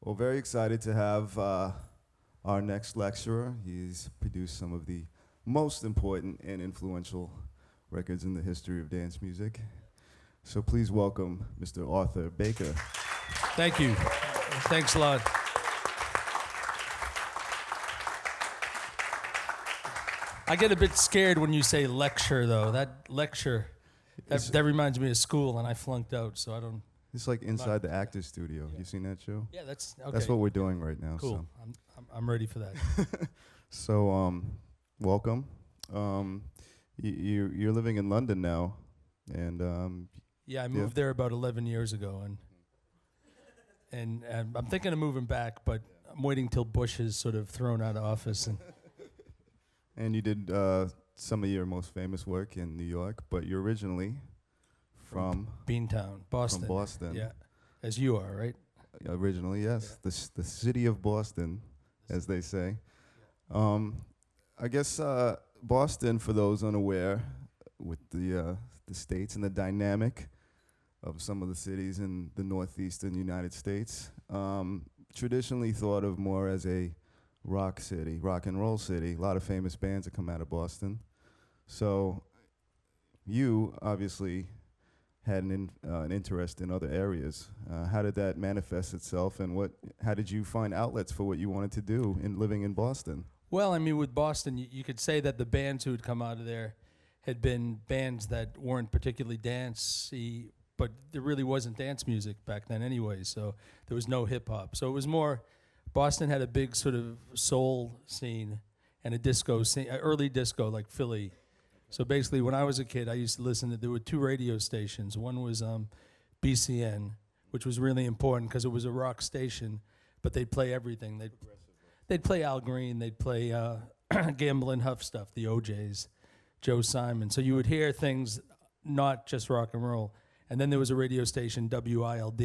Well, very excited to have our next lecturer. He's produced some of the most important and influential records in the history of dance music. So please welcome Mr. Arthur Baker. Thank you. Thanks a lot. I get a bit scared when you say lecture, though. That lecture, that reminds me of school, and I flunked out, so I don't... It's like Inside the Actors Studio. Yeah. You seen that show? Yeah, that's okay. That's what we're doing right now. Cool. So. I'm ready for that. So, welcome. You're living in London now, and yeah, I moved there about 11 years ago, and I'm thinking of moving back, but I'm waiting till Bush is sort of thrown out of office. And you did some of your most famous work in New York, but you're originally from Beantown, Boston. From Boston. Yeah, as you are, right? Originally, yes. Yeah. The city of Boston, as they say. I guess Boston, for those unaware, with the states and the dynamic of some of the cities in the northeastern United States, traditionally thought of more as a rock city, rock and roll city. A lot of famous bands that come out of Boston. So you obviously had an interest in other areas. How did that manifest itself, and how did you find outlets for what you wanted to do in living in Boston? Well, I mean, with Boston, you could say that the bands who had come out of there had been bands that weren't particularly dancey, but there really wasn't dance music back then anyway, so there was no hip-hop. So it was more, Boston had a big sort of soul scene and a disco scene, early disco like Philly. So basically, when I was a kid, I used to listen to, there were two radio stations. One was BCN, which was really important because it was a rock station, but they'd play everything. They'd play Al Green, they'd play Gamble and Huff stuff, the OJs, Joe Simon. So you would hear things, not just rock and roll. And then there was a radio station, WILD,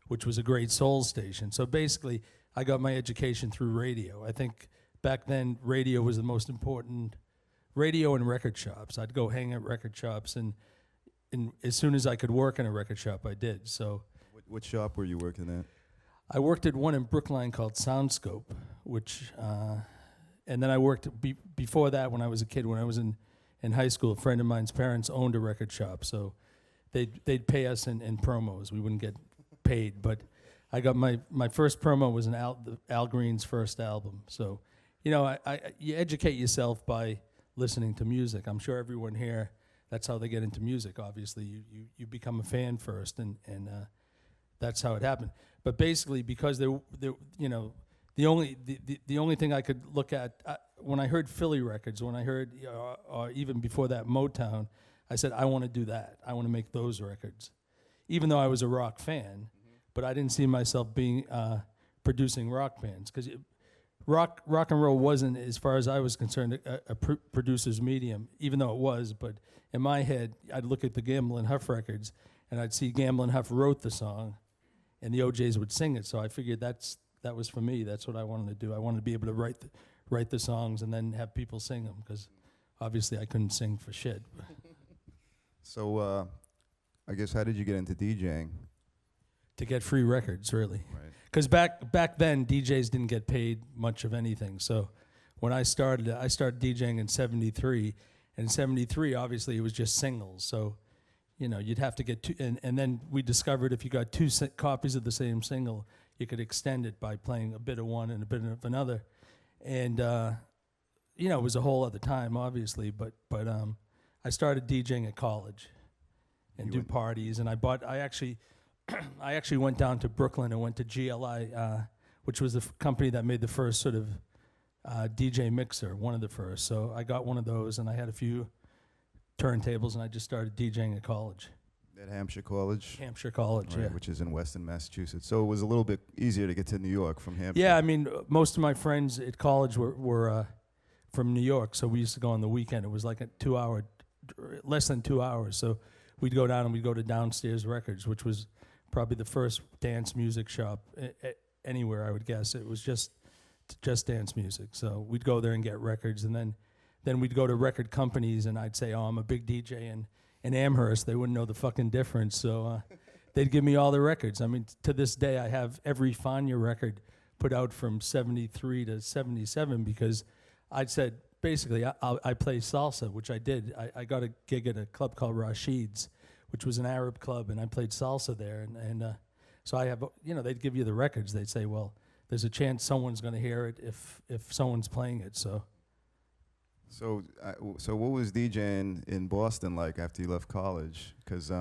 which was a great soul station. So basically, I got my education through radio. I think back then, radio was the most important. Radio and record shops. I'd go hang at record shops, and as soon as I could work in a record shop, I did. So, what shop were you working at? I worked at one in Brookline called Soundscope, and then I worked before that when I was a kid. When I was in high school, a friend of mine's parents owned a record shop, so they'd pay us in promos. We wouldn't get paid, but I got my first promo was Al Green's first album. So, you know, you educate yourself by listening to music. I'm sure everyone here, that's how they get into music. Obviously, you become a fan first, and that's how it happened. But basically, because the only thing I could look at when I heard Philly records, when I heard or even before that Motown, I said I want to do that. I want to make those records, even though I was a rock fan. But I didn't see myself being producing rock bands because rock and roll wasn't, as far as I was concerned, a producer's medium, even though it was. But in my head, I'd look at the Gamble and Huff records, and I'd see Gamble and Huff wrote the song, and the OJs would sing it. So I figured that was for me. That's what I wanted to do. I wanted to be able to write the songs and then have people sing them, because obviously I couldn't sing for shit. So I guess, how did you get into DJing? To get free records, really. Right. Because back then, DJs didn't get paid much of anything. So when I started DJing in 73. And in 73, obviously, it was just singles. So, you know, you'd have to get two. And then we discovered if you got two copies of the same single, you could extend it by playing a bit of one and a bit of another. And, you know, it was a whole other time, obviously. But I started DJing at college and do parties. And I actually went down to Brooklyn and went to GLI, which was the company that made the first sort of DJ mixer, one of the first. So I got one of those, and I had a few turntables, and I just started DJing at college. At Hampshire College? Hampshire College, right, yeah. Which is in Western Massachusetts. So it was a little bit easier to get to New York from Hampshire. Yeah, I mean, most of my friends at college were from New York, so we used to go on the weekend. It was like less than 2 hours. So we'd go down and we'd go to Downstairs Records, which was probably the first dance music shop anywhere, I would guess. It was just dance music. So we'd go there and get records, and then we'd go to record companies, and I'd say, oh, I'm a big DJ in Amherst. They wouldn't know the fucking difference. So they'd give me all the records. I mean, to this day, I have every Fania record put out from 73 to 77 because I said, basically, I play salsa, which I did. I got a gig at a club called Rashid's, which was an Arab club, and I played salsa there. And so I have, they'd give you the records. They'd say, well, there's a chance someone's going to hear it if someone's playing it. So what was DJing in Boston like after you left college? Because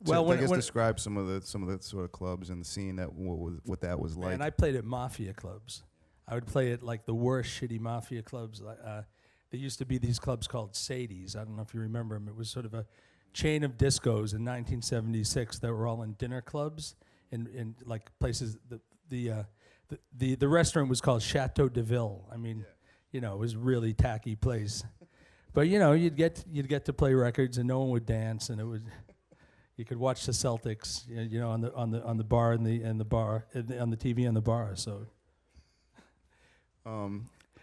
well, describe some of the sort of clubs and the scene what that was like. And I played at mafia clubs. I would play at like the worst shitty mafia clubs. There used to be these clubs called Heydays. I don't know if you remember them. It was sort of a chain of discos in 1976 that were all in dinner clubs in like places. The restaurant was called Chateau de Ville. I mean, it was a really tacky place. But you'd get to play records and no one would dance, and you could watch the Celtics, on the bar on the TV on the bar. So.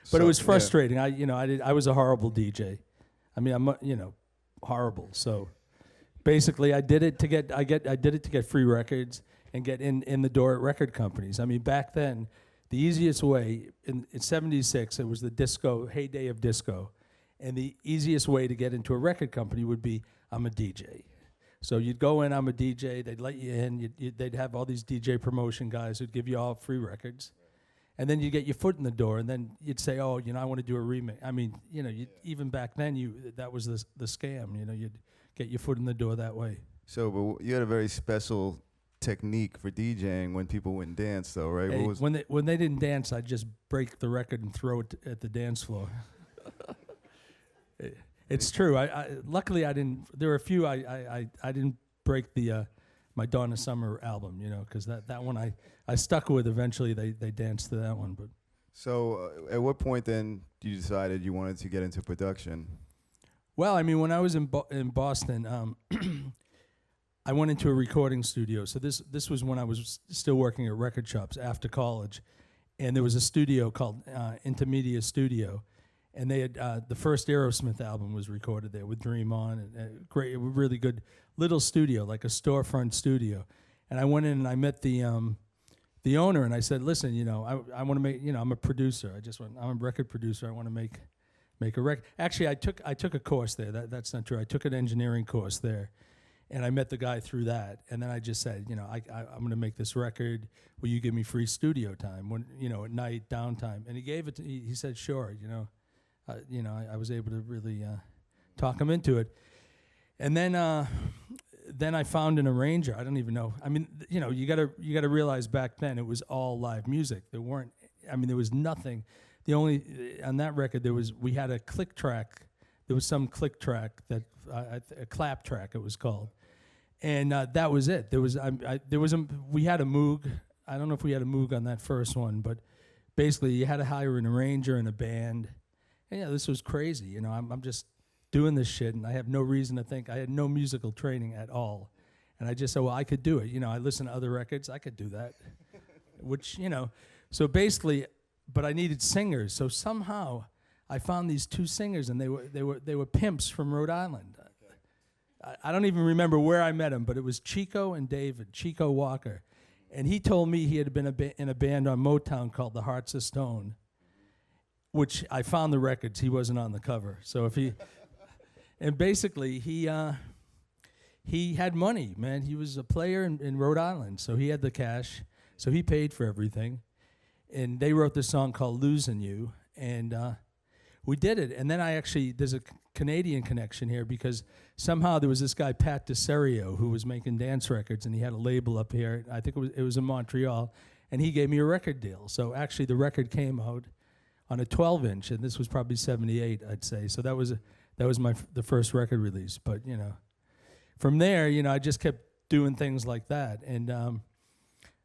But it was frustrating. Yeah. I was a horrible DJ. I mean, I'm horrible. So basically, I did it to get free records and get in the door at record companies. I mean, back then, the easiest way in '76, it was the disco heyday of disco, and the easiest way to get into a record company would be I'm a DJ. So you'd go in, I'm a DJ. They'd let you in. They'd have all these DJ promotion guys who'd give you all free records. And then you get your foot in the door, and then you'd say, "Oh, I want to do a remix." I mean, even back then, that was the scam. You'd get your foot in the door that way. So, but you had a very special technique for DJing when people wouldn't dance, though, right? Hey, when they didn't dance, I'd just break the record and throw it at the dance floor. It's true. Luckily I didn't. There were a few I didn't break the. My Donna Summer album, because that one I stuck with. Eventually, they danced to that one. But so, at what point then you decided you wanted to get into production? Well, I mean, when I was in Boston, I went into a recording studio. So this was when I was still working at record shops after college, and there was a studio called Intermedia Studio, and they had the first Aerosmith album was recorded there with Dream On, and great, really good little studio, like a storefront studio. And I went in and I met the owner, and I said, "Listen, I want to make, I'm a producer. I'm a record producer. I want to make a record." Actually, I took a course there. That's not true. I took an engineering course there, and I met the guy through that. And then I just said, I'm going to make this record. Will you give me free studio time at night, downtime? And he gave it to me. He said, "Sure." I was able to really talk him into it. And then I found an arranger. I don't even know. I mean, you gotta realize back then it was all live music. There was nothing. The only on that record we had a click track. There was some click track that a clap track it was called, and that was it. We had a Moog. I don't know if we had a Moog on that first one, but basically you had to hire an arranger and a band. And this was crazy. I'm just doing this shit, and I have no reason to think. I had no musical training at all. And I just said, well, I could do it. I listen to other records. I could do that. Which, so basically, but I needed singers. So somehow I found these two singers, and they were pimps from Rhode Island. I don't even remember where I met them, but it was Chico and David, Chico Walker. And he told me he had been in a band on Motown called the Hearts of Stone, which I found the records. He wasn't on the cover. So and basically, he had money, man. He was a player in Rhode Island, so he had the cash. So he paid for everything. And they wrote this song called Losing You, and we did it. And then there's a Canadian connection here because somehow there was this guy, Pat DeSerio, who was making dance records, and he had a label up here. I think it was in Montreal, and he gave me a record deal. So actually the record came out on a 12-inch, and this was probably 78, I'd say. So that was the first record release. But from there, I just kept doing things like that, and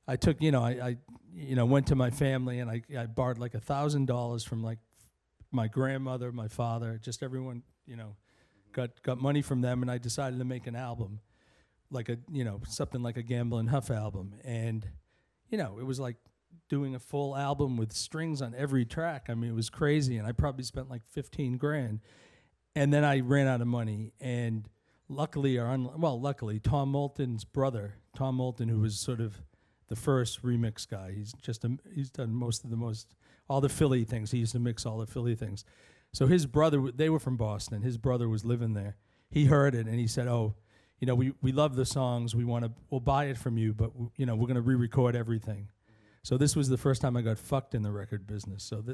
I took, I went to my family, and I borrowed like $1,000 from like my grandmother, my father, just everyone, got money from them, and I decided to make an album, like something like a Gamble and Huff album, and it was like doing a full album with strings on every track. I mean, it was crazy, and I probably spent like $15,000. And then I ran out of money, and luckily, Tom Moulton's brother, Tom Moulton, who was sort of the first remix guy. He's done all the Philly things. He used to mix all the Philly things. So his brother, they were from Boston. His brother was living there. He heard it and he said, "Oh, we love the songs. We'll buy it from you, but we're going to re-record everything." So this was the first time I got fucked in the record business. So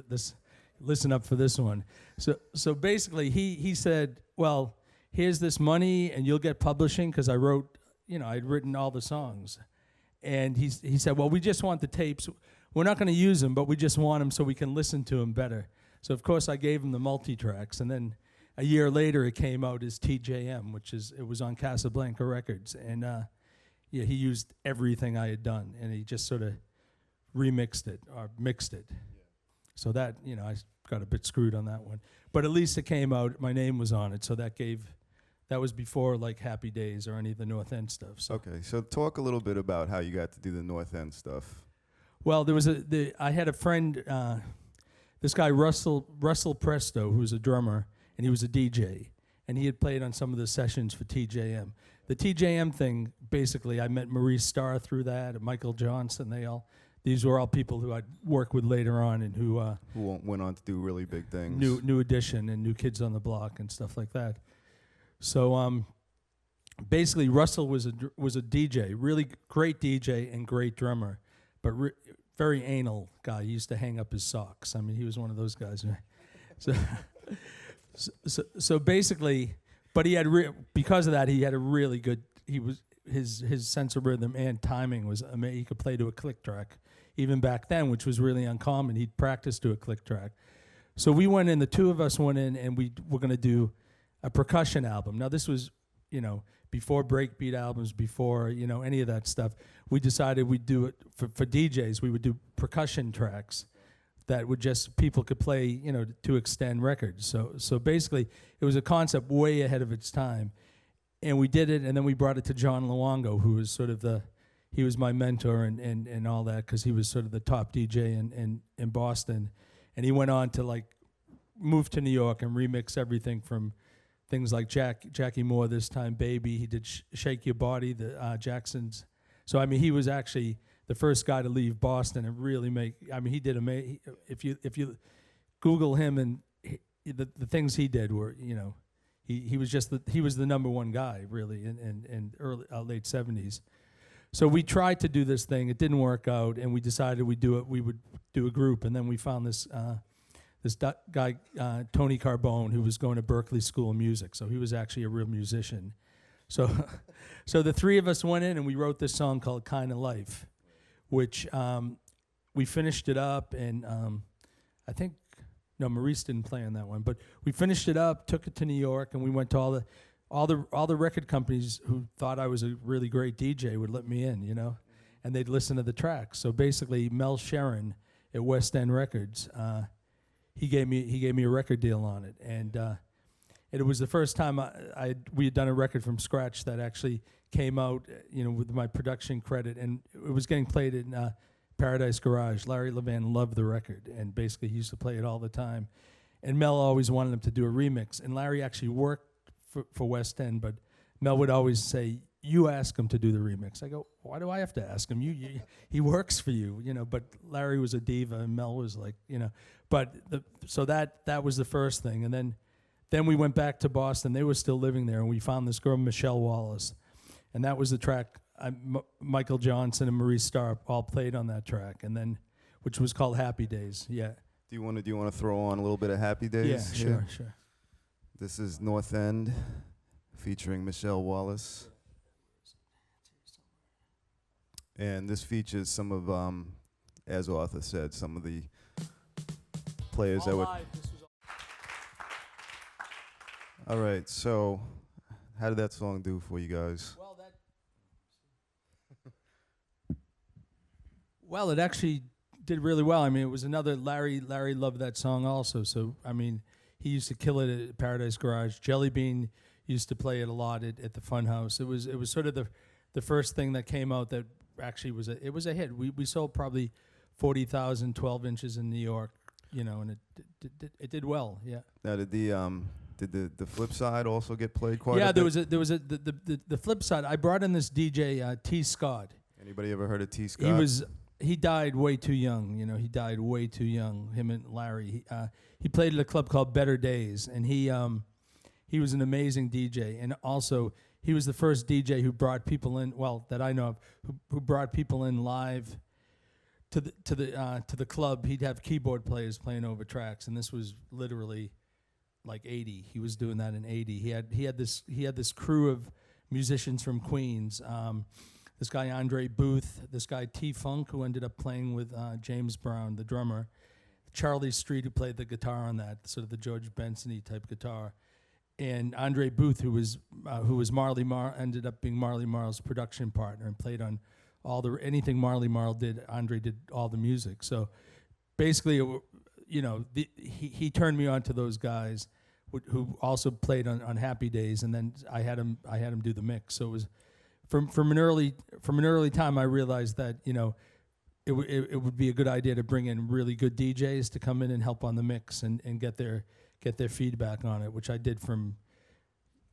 listen up for this one. So basically, he said, "Well, here's this money, and you'll get publishing," because I wrote, I'd written all the songs, and he said, "Well, we just want the tapes. We're not going to use them, but we just want them so we can listen to them better." So of course I gave him the multi-tracks, and then a year later it came out as TJM, it was on Casablanca Records, and he used everything I had done, and he just sort of remixed it or mixed it. Yeah. So that I got a bit screwed on that one, but at least it came out. My name was on it, so that was before like Happy Days or any of the North End stuff. So. Okay, so talk a little bit about how you got to do the North End stuff. Well, I had a friend, this guy Russell Presto, who was a drummer, and he was a DJ, and he had played on some of the sessions for TJM. The TJM thing, basically, I met Maurice Starr through that, and Michael Johnson. These were all people who I'd work with later on, and who went on to do really big things. New Edition and New Kids on the Block and stuff like that. So basically, Russell was a DJ, really great DJ and great drummer, but very anal guy. He used to hang up his socks. I mean, he was one of those guys. So basically, but he had because of that, he had a really good. His sense of rhythm and timing was amazing. He could play to a click track, even back then, which was really uncommon. He'd practice to a click track. So we went in. The two of us went in, and we were going to do a percussion album. Now this was, before breakbeat albums, before any of that stuff. We decided we'd do it for DJs. We would do percussion tracks that would just people could play, to extend records. So basically, it was a concept way ahead of its time, and we did it. And then we brought it to John Luongo, who was sort of he was my mentor and all that, because he was sort of the top DJ in Boston, and he went on to move to New York and remix everything from things like Jackie Moore, this time Baby. He did Shake Your Body, the Jacksons. So I mean, he was actually the first guy to leave Boston and really make. I mean, he did amazing. If you Google him and the things he did were, he was the number one guy really in early late 70s. So we tried to do this thing. It didn't work out, and we decided we would do a group, and then we found this guy, Tony Carbone, who was going to Berklee School of Music. So he was actually a real musician. So the three of us went in and we wrote this song called Kind of Life, which we finished it up, and I think, no, Maurice didn't play on that one, but we finished it up, took it to New York, and we went to all the record companies who thought I was a really great DJ would let me in, and they'd listen to the tracks. So basically, Mel Sharon at West End Records, he gave me a record deal on it, and it was the first time we had done a record from scratch that actually came out, with my production credit, and it was getting played in Paradise Garage. Larry Levan loved the record, and basically he used to play it all the time. And Mel always wanted him to do a remix, and Larry actually worked for West End, but Mel would always say, "You ask him to do the remix." I go, "Why do I have to ask him? He works for you, But Larry was a diva, and Mel was like, But so that was the first thing, and then we went back to Boston. They were still living there, and we found this girl, Michele Wallace, and that was the track. Michael Johnson and Maurice Starr all played on that track, and then which was called Happy Days. Yeah. Do you want to throw on a little bit of Happy Days? Yeah, sure. This is North End, featuring Michele Wallace, and this features some of, as Arthur said, some of the players that would. All right, so how did that song do for you guys? Well, it actually did really well. I mean, it was another Larry loved that song also. So I mean, he used to kill it at Paradise Garage. Jelly Bean used to play it a lot at the Funhouse. It was sort of the first thing that came out that actually was a hit. We sold probably 40,000 12 inches in New York, and it did well. Yeah. Now, did Did the flip side also get played quite? Yeah, a bit? there was the flip side. I brought in this DJ T. Scott. Anybody ever heard of T. Scott? He died way too young. You know, he died way too young. Him and Larry. He played at a club called Better Days, and he was an amazing DJ. And also, he was the first DJ who brought people in. Well, that I know of, who brought people in live to the club. He'd have keyboard players playing over tracks, and this was literally like 80. He was doing that in 80. He had this crew of musicians from Queens. This guy Andre Booth, this guy T Funk, who ended up playing with James Brown, the drummer, Charlie Street, who played the guitar on that, sort of the George Benson-y type guitar, and Andre Booth, who was Marley Marl, ended up being Marley Marl's production partner and played on anything Marley Marl did. Andre did all the music. So basically, he turned me on to those guys who also played on Happy Days, and then I had him do the mix. So it was from an early time I realized that it would be a good idea to bring in really good DJs to come in and help on the mix and get their feedback on it, which I did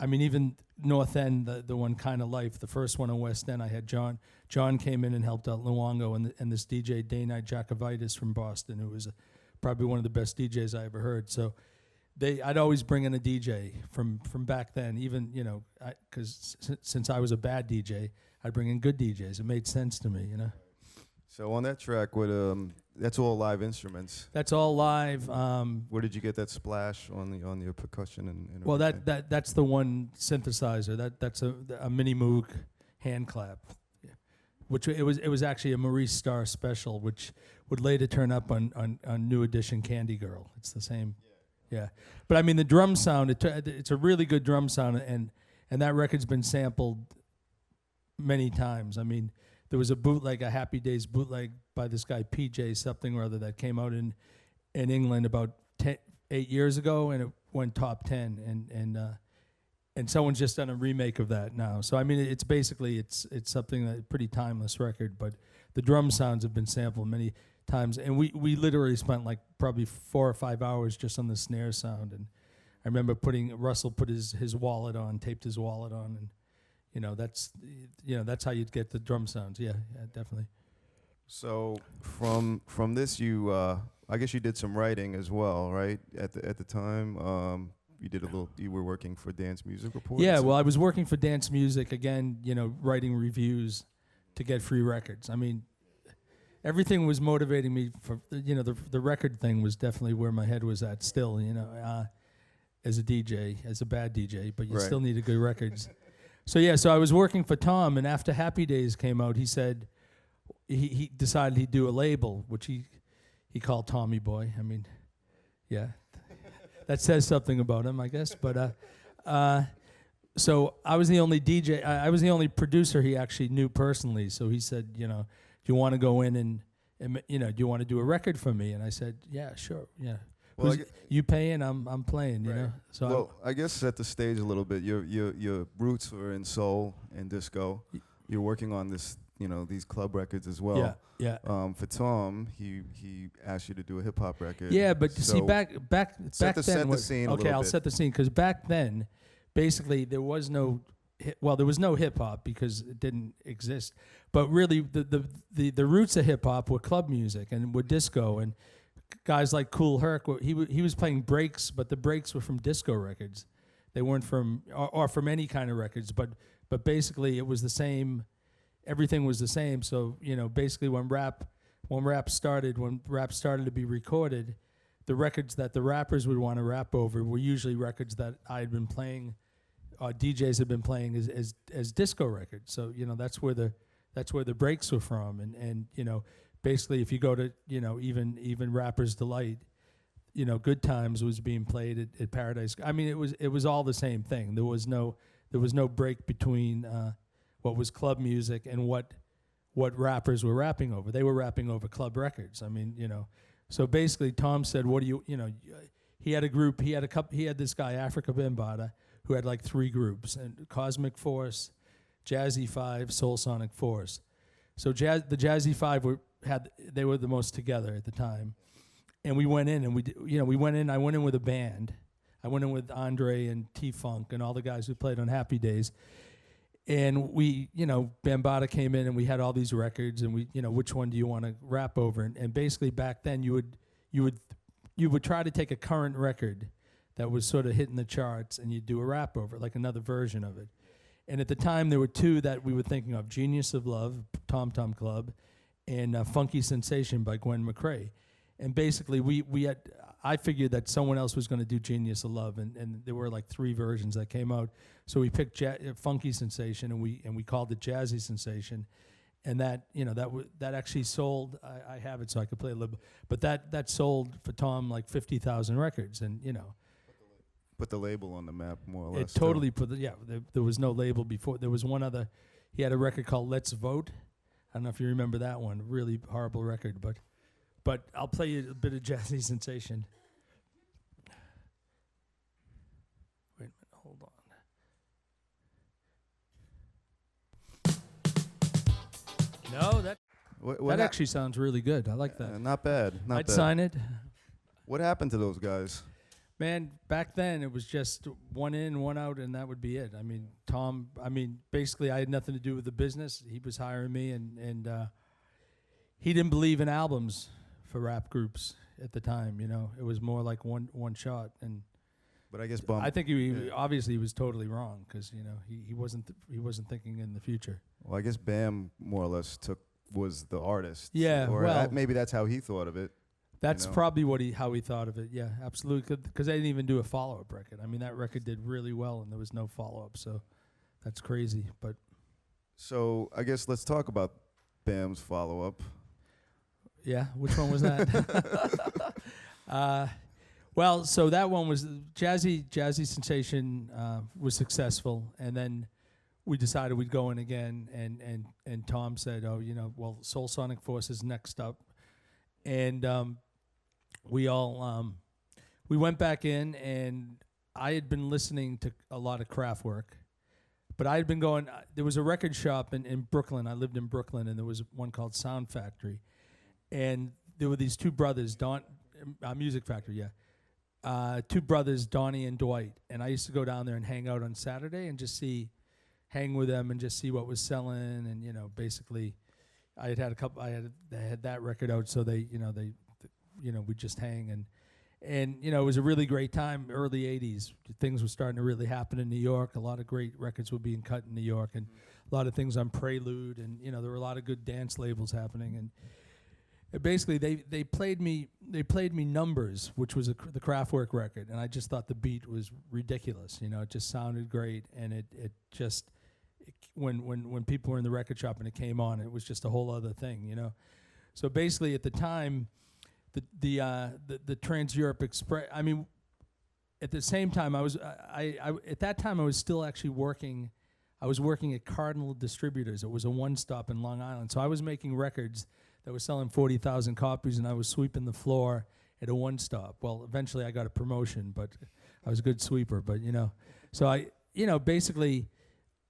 even North End, the one Kind of Life, the first one in West End, I had John came in and helped out Luongo, and this DJ Day Night Jacovitis from Boston, who was probably one of the best DJs I ever heard. So I'd always bring in a DJ from back then, even because since I was a bad DJ, I'd bring in good DJs. It made sense to me, So on that track, that's all live instruments. That's all live. Where did you get that splash on your percussion and well, that's the one synthesizer. That's a Mini Moog hand clap, which it was actually a Maurice Starr special, which would later turn up on New Edition Candy Girl. It's the same. Yeah, but I mean the drum sound. It's a really good drum sound, and that record's been sampled many times. I mean, there was a Happy Days bootleg by this guy PJ something or other that came out in England about 8 years ago, and it went top 10, and someone's just done a remake of that now. So I mean, it's basically it's something that pretty timeless record, but the drum sounds have been sampled many times, and we literally spent like probably 4 or 5 hours just on the snare sound. And I remember Russell put his wallet on, taped his wallet on, and that's how you'd get the drum sounds. Yeah, definitely. So from this, I guess you did some writing as well, right? At the time, you were working for Dance Music Report. Yeah, well, I was working for Dance Music again, writing reviews to get free records. I mean, everything was motivating me for the record thing was definitely where my head was at still. As a DJ, as a bad DJ, but you still needed good records. So I was working for Tom, and after Happy Days came out, he said he decided he'd do a label, which he called Tommy Boy. I mean, yeah, that says something about him, I guess. But so I was the only DJ, I was the only producer he actually knew personally. So he said, do you want to go in and do you want to do a record for me? And I said, yeah, sure, yeah. Well, you paying? I'm playing. Right. So I guess set the stage a little bit. Your roots were in soul and disco. You're working on these club records as well. Yeah. For Tom, he asked you to do a hip hop record. Yeah, but see back then. Set the scene. Okay, I'll set the scene because back then, basically there was no hip hop because it didn't exist. But really, the roots of hip hop were club music and were disco, and guys like Kool Herc, he was playing breaks, but the breaks were from disco records. They weren't from or from any kind of records, but basically it was the same. Everything was the same. So basically when rap started to be recorded, the records that the rappers would want to rap over were usually records that I had been playing, DJs had been playing as disco records. So that's where the breaks were from, and basically, if you go to even Rapper's Delight, Good Times was being played at Paradise. I mean, it was all the same thing. There was no break between what was club music and what rappers were rapping over. They were rapping over club records. I mean, So basically, Tom said, "What do you He had a group. He had this guy Afrika Bambaataa who had like 3 groups: and Cosmic Force, Jazzy 5, Soulsonic Force. So the Jazzy 5 were the most together at the time, and we went in and I went in with a band. I went in with Andre and T-Funk and all the guys who played on Happy Days. And we, Bambaataa came in and we had all these records and we, which one do you want to rap over? And basically back then you would try to take a current record that was sort of hitting the charts and you'd do a rap over it, like another version of it. And at the time there were two that we were thinking of, Genius of Love, Tom Tom Club, and Funky Sensation by Gwen McCrae. And basically I figured that someone else was going to do Genius of Love, and there were like 3 versions that came out. So we picked Funky Sensation, and we called it Jazzy Sensation, and that actually sold. I have it so I could play a little bit, but that sold for Tom like 50,000 records, and Put the label on the map, more or less. It totally put there was no label before. There was one other. He had a record called Let's Vote. I don't know if you remember that one. Really horrible record, but I'll play you a bit of Jazzy Sensation. Wait a minute, hold on. No, that actually sounds really good. I like that. Not bad. I'd sign it. What happened to those guys? Man, back then it was just one in, one out, and that would be it. I mean, Tom, basically I had nothing to do with the business. He was hiring me, and he didn't believe in albums for rap groups at the time. It was more like one shot. But I guess I think he obviously was totally wrong because he wasn't thinking in the future. Well, I guess Bam more or less was the artist. Yeah, or maybe that's how he thought of it. That's probably how he thought of it. Yeah, absolutely. Because they didn't even do a follow-up record. That record did really well, and there was no follow-up. So that's crazy. But so I guess let's talk about Bam's follow-up. Yeah, which one was that? Well, so that one was Jazzy Sensation was successful, and then we decided we'd go in again, and Tom said, Soulsonic Force is next up, and we went back in, and I had been listening to a lot of Kraftwerk, but I had been going. There was a record shop in Brooklyn. I lived in Brooklyn, and there was one called Sound Factory, and there were these 2 brothers, Music Factory, yeah. 2 brothers, Donnie and Dwight, and I used to go down there and hang out on Saturday and just hang with them and just see what was selling, and basically, I had a couple. They had that record out, so they we'd just hang and it was a really great time. Early '80s, things were starting to really happen in New York. A lot of great records were being cut in New York, and a lot of things on Prelude, and there were a lot of good dance labels happening, and basically they played me Numbers, which was the Kraftwerk record, and I just thought the beat was ridiculous. It just sounded great, and it just when people were in the record shop and it came on, it was just a whole other thing. So basically at the time, the Trans Europe Express. At the same time, at that time I was still actually working. I was working at Cardinal Distributors. It was a one-stop in Long Island. So I was making records that were selling 40,000 copies, and I was sweeping the floor at a one-stop. Well, eventually I got a promotion, but I was a good sweeper. But so I basically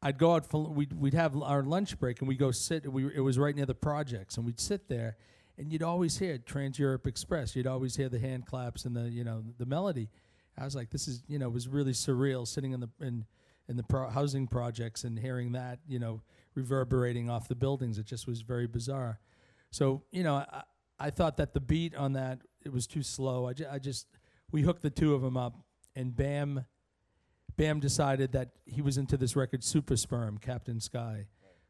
I'd go out for we'd have our lunch break and we'd go sit. It was right near the projects, and we'd sit there. And you'd always hear Trans Europe Express. You'd always hear the hand claps and the melody. I was like, this is it was really surreal sitting in the housing projects and hearing that reverberating off the buildings. It just was very bizarre. So I thought that the beat on that it was too slow. We hooked the 2 of them up, and Bam decided that he was into this record Super Sperm, Captain Sky.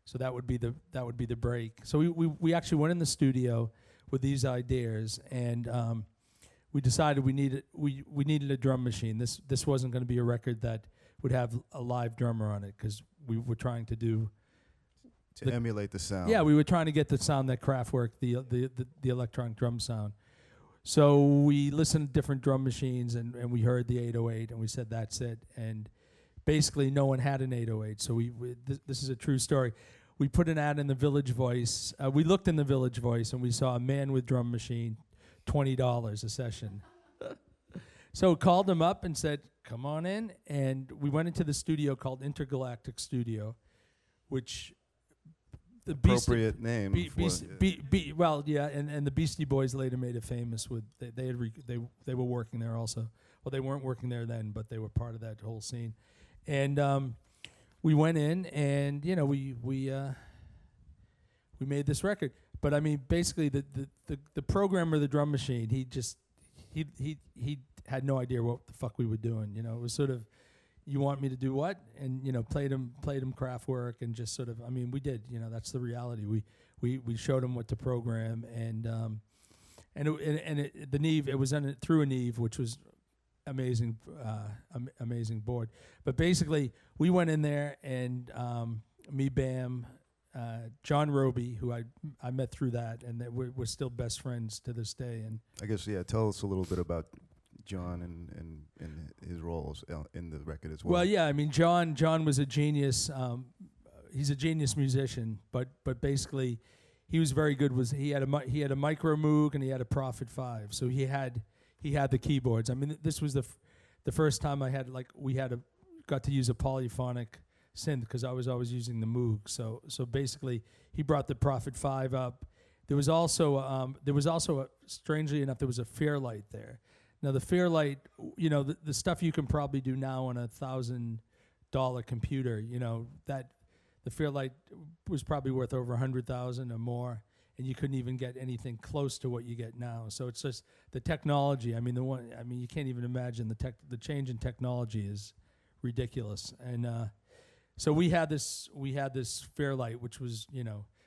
So that would be the break. So we actually went in the studio with these ideas, and we decided we needed a drum machine. This wasn't going to be a record that would have a live drummer on it, because we were trying to emulate the sound. Yeah, we were trying to get the sound that Kraftwerk, the electronic drum sound. So we listened to different drum machines, and we heard the 808, and we said that's it. And basically no one had an 808, so this is a true story. We put an ad in the Village Voice. We looked in the Village Voice, and we saw a man with drum machine, $20 a session. So called him up and said, come on in. And we went into the studio called Intergalactic Studio, which the appropriate name. Well, yeah, and the Beastie Boys later made it famous with they were working there also. Well, they weren't working there then, but they were part of that whole scene. And we went in, and we made this record. But I mean, basically, the programmer of the drum machine, he had no idea what the fuck we were doing. It was sort of, you want me to do what? And played him Kraftwerk, and just sort of, I mean, we did. That's the reality. We showed him what to program, and the Neve, it was through a Neve, which was amazing, amazing board. But basically, we went in there, and me, Bam, John Roby, who I met through that, and that we're still best friends to this day. And I guess, tell us a little bit about John and his roles in the record as well. Well, yeah, I mean, John was a genius. He's a genius musician, but basically, he was very good. He had a Micro Moog and he had a Prophet 5, so he had the keyboards. I mean, this was the first time got to use a polyphonic synth, because I was always using the Moog. So basically, he brought the Prophet 5 up. There was also strangely enough, there was a Fairlight there. Now the Fairlight, the stuff you can probably do now on a $1,000 computer, that the Fairlight was probably worth over $100,000 or more, and you couldn't even get anything close to what you get now. So it's just the technology. I mean, you can't even imagine the change in technology is ridiculous. And so we had this Fairlight, which was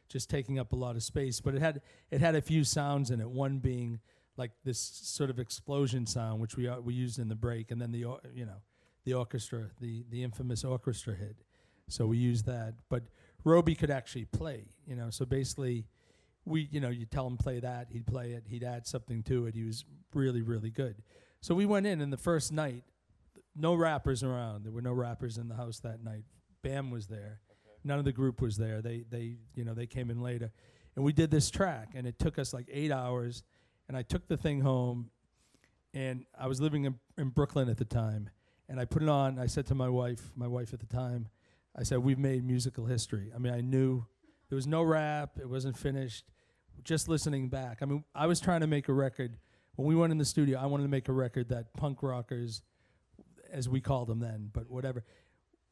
just taking up a lot of space, but it had a few sounds in it. One being like this sort of explosion sound, which we used in the break, and then the orchestra, the infamous orchestra hit. So we used that. But Roby could actually play, So basically, you tell him play that, he'd play it, he'd add something to it. He was really, really good. So we went in, and the first night, no rappers around. There were no rappers in the house that night. Bam was there. Okay. None of the group was there. They came in later, and we did this track, and it took us like 8 hours. And I took the thing home, and I was living in Brooklyn at the time, and I put it on. I said to my wife at the time, I said, we've made musical history. I mean, I knew there was no rap. It wasn't finished. Just listening back. I mean, I was trying to make a record. When we went in the studio, I wanted to make a record that punk rockers, as we called them then, but whatever,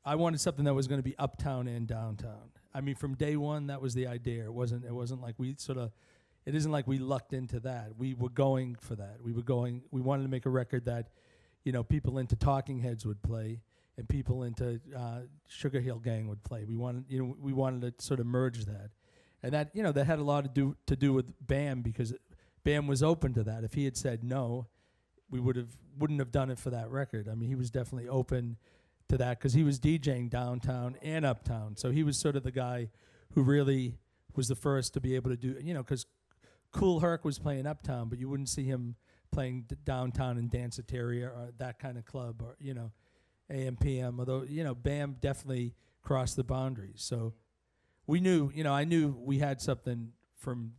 I wanted something that was going to be uptown and downtown. I mean, from day one, that was the idea. It wasn't like it isn't like we lucked into that. We were going for that. We wanted to make a record that, people into Talking Heads would play, and people into Sugar Hill Gang would play. We wanted to sort of merge that, and that that had a lot to do with Bam, because Bam was open to that. If he had said no, we wouldn't have done it for that record. I mean, he was definitely open to that, because he was DJing downtown and uptown. So he was sort of the guy who really was the first to be able to do, because Kool Herc was playing uptown, but you wouldn't see him playing downtown in Danceteria or that kind of club, or AM PM. Although Bam definitely crossed the boundaries. So we knew, I knew we had something from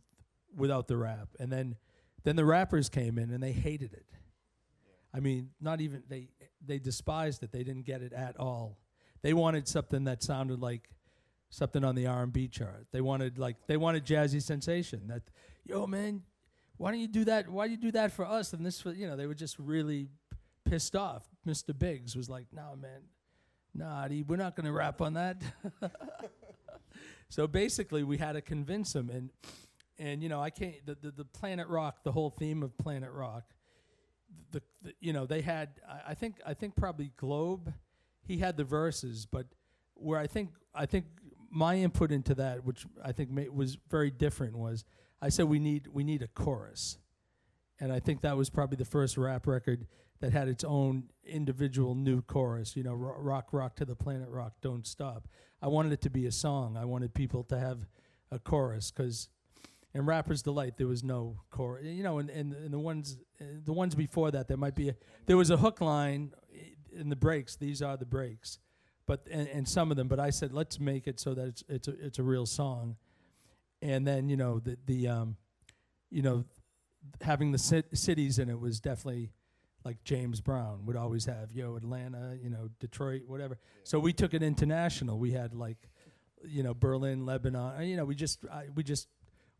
without the rap, and then the rappers came in and they hated it. I mean, not even they despised it. They didn't get it at all. They wanted something that sounded like something on the R&B chart. They wanted Jazzy Sensation. That, yo man, why don't you do that? Why do you do that for us? And this, they were just really pissed off. Mr. Biggs was like, "No man, we're not going to rap on that." So basically, we had to convince him, and I can't. The Planet Rock, the whole theme of Planet Rock. They had, I think probably Globe, he had the verses, but where I think my input into that, which I think was very different, was I said we need a chorus, and I think that was probably the first rap record that had its own individual new chorus. Rock to the Planet Rock, don't stop. I wanted it to be a song. I wanted people to have a chorus, because in Rapper's Delight there was no chorus. And the ones before that there was a hook line in the breaks. These are the breaks. But and some of them, but I said let's make it so that it's a real song, and then having the cities in it was definitely like James Brown would always have, Atlanta, Detroit, whatever. Yeah. So we took it international. We had like Berlin, Lebanon. We just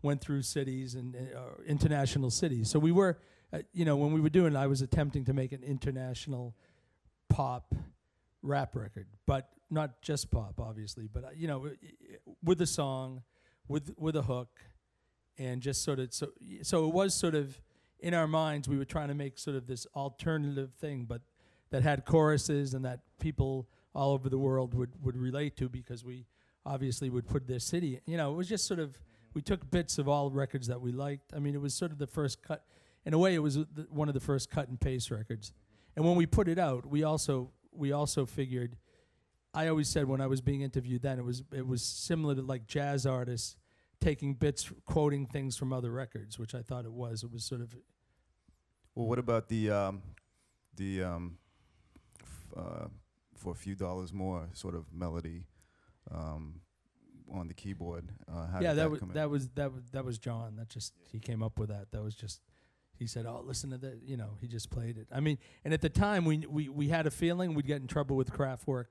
went through cities and international cities. So we were, when we were doing it, I was attempting to make an international pop rap record, but not just pop, obviously, but with a song, with a hook, and just sort of so it was sort of in our minds we were trying to make sort of this alternative thing, but that had choruses and that people all over the world would relate to, because we obviously would put their city. It was just sort of, we took bits of all records that we liked. I mean, it was sort of the first cut. In a way, it was one of the first cut and paste records. And when we put it out, we also figured. I always said when I was being interviewed then, it was similar to like jazz artists taking bits, quoting things from other records, which I thought it was. It was sort of. Well, what about for a few dollars more sort of melody on the keyboard? That was John. He came up with that. That was just, he said, "Oh, listen to that." He just played it. I mean, and at the time we had a feeling we'd get in trouble with Kraftwerk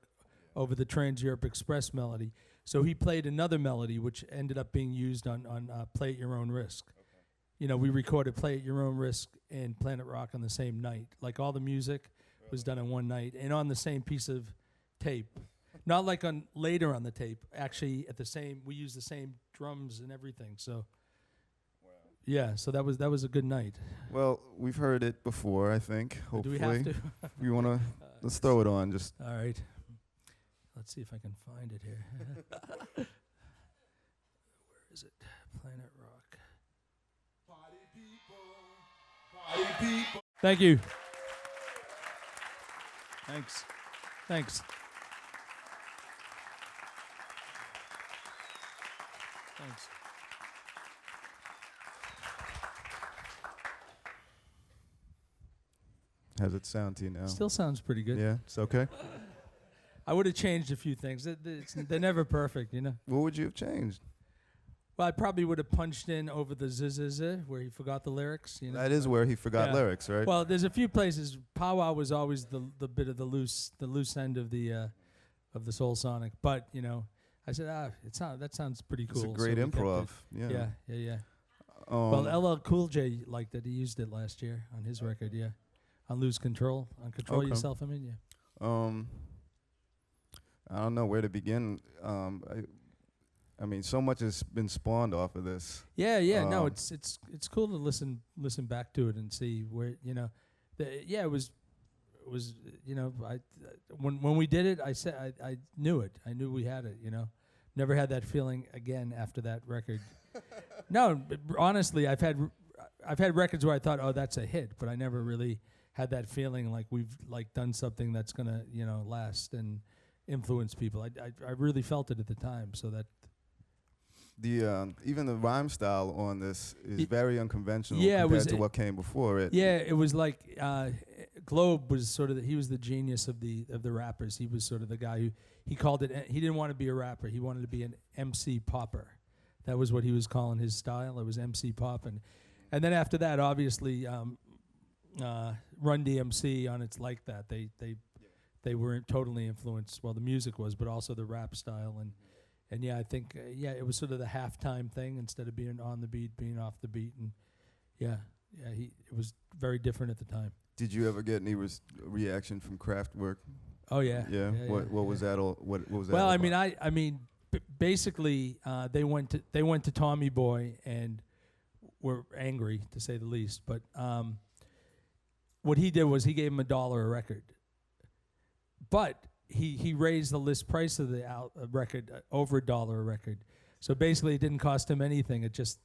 over the Trans-Europe Express melody. So he played another melody which ended up being used on Play at Your Own Risk. Okay. We recorded Play at Your Own Risk and Planet Rock on the same night. Like all the music was done in one night and on the same piece of tape. Not like later on the tape. Actually, we used the same drums and everything. So, yeah. So that was a good night. Well, we've heard it before, I think. Hopefully, do we have to? You wanna? Let's throw it on. Just. All right. Let's see if I can find it here. Where is it? Planet Rock. Party people. Thank you. Thanks. Thanks. How's it sound to you now? Still sounds pretty good. Yeah, it's okay. I would have changed a few things. They're never perfect, What would you have changed? Well, I probably would have punched in over the z where he forgot the lyrics. That is where he forgot lyrics, right? Well, there's a few places. Powwow was always the bit of the loose end of the Soulsonic, but I said, that sounds pretty cool. It's a great improv. Yeah. Well, LL Cool J liked it. He used it last year on his record. Yeah, on Lose Control, on Control Yourself. I mean, yeah. I don't know where to begin. I mean, so much has been spawned off of this. Yeah. No, it's cool to listen back to it and see where it was. When we did it, I said I knew it. I knew we had it. Never had that feeling again after that record. No, honestly, I've had records where I thought, oh, that's a hit, but I never really had that feeling like we've done something that's gonna last and influence people. I really felt it at the time. So that even the rhyme style on this is very unconventional compared to what came before it. Yeah, it was like Globe was sort of he was the genius of the rappers. He was sort of the guy who he called it. He didn't want to be a rapper. He wanted to be an MC popper. That was what he was calling his style. It was MC pop, and then after that, obviously, Run DMC on It's Like That. They weren't totally influenced. Well, the music was, but also the rap style and yeah, I think it was sort of the halftime thing instead of being on the beat, being off the beat, and it was very different at the time. Did you ever get any reaction from Kraftwerk? Oh yeah. Yeah. What was that all? What was that? Well, all I mean, basically, they went to Tommy Boy and were angry to say the least. But what he did was he gave him $1 a record, but he raised the list price of the record over $1 a record. So basically, it didn't cost him anything. It just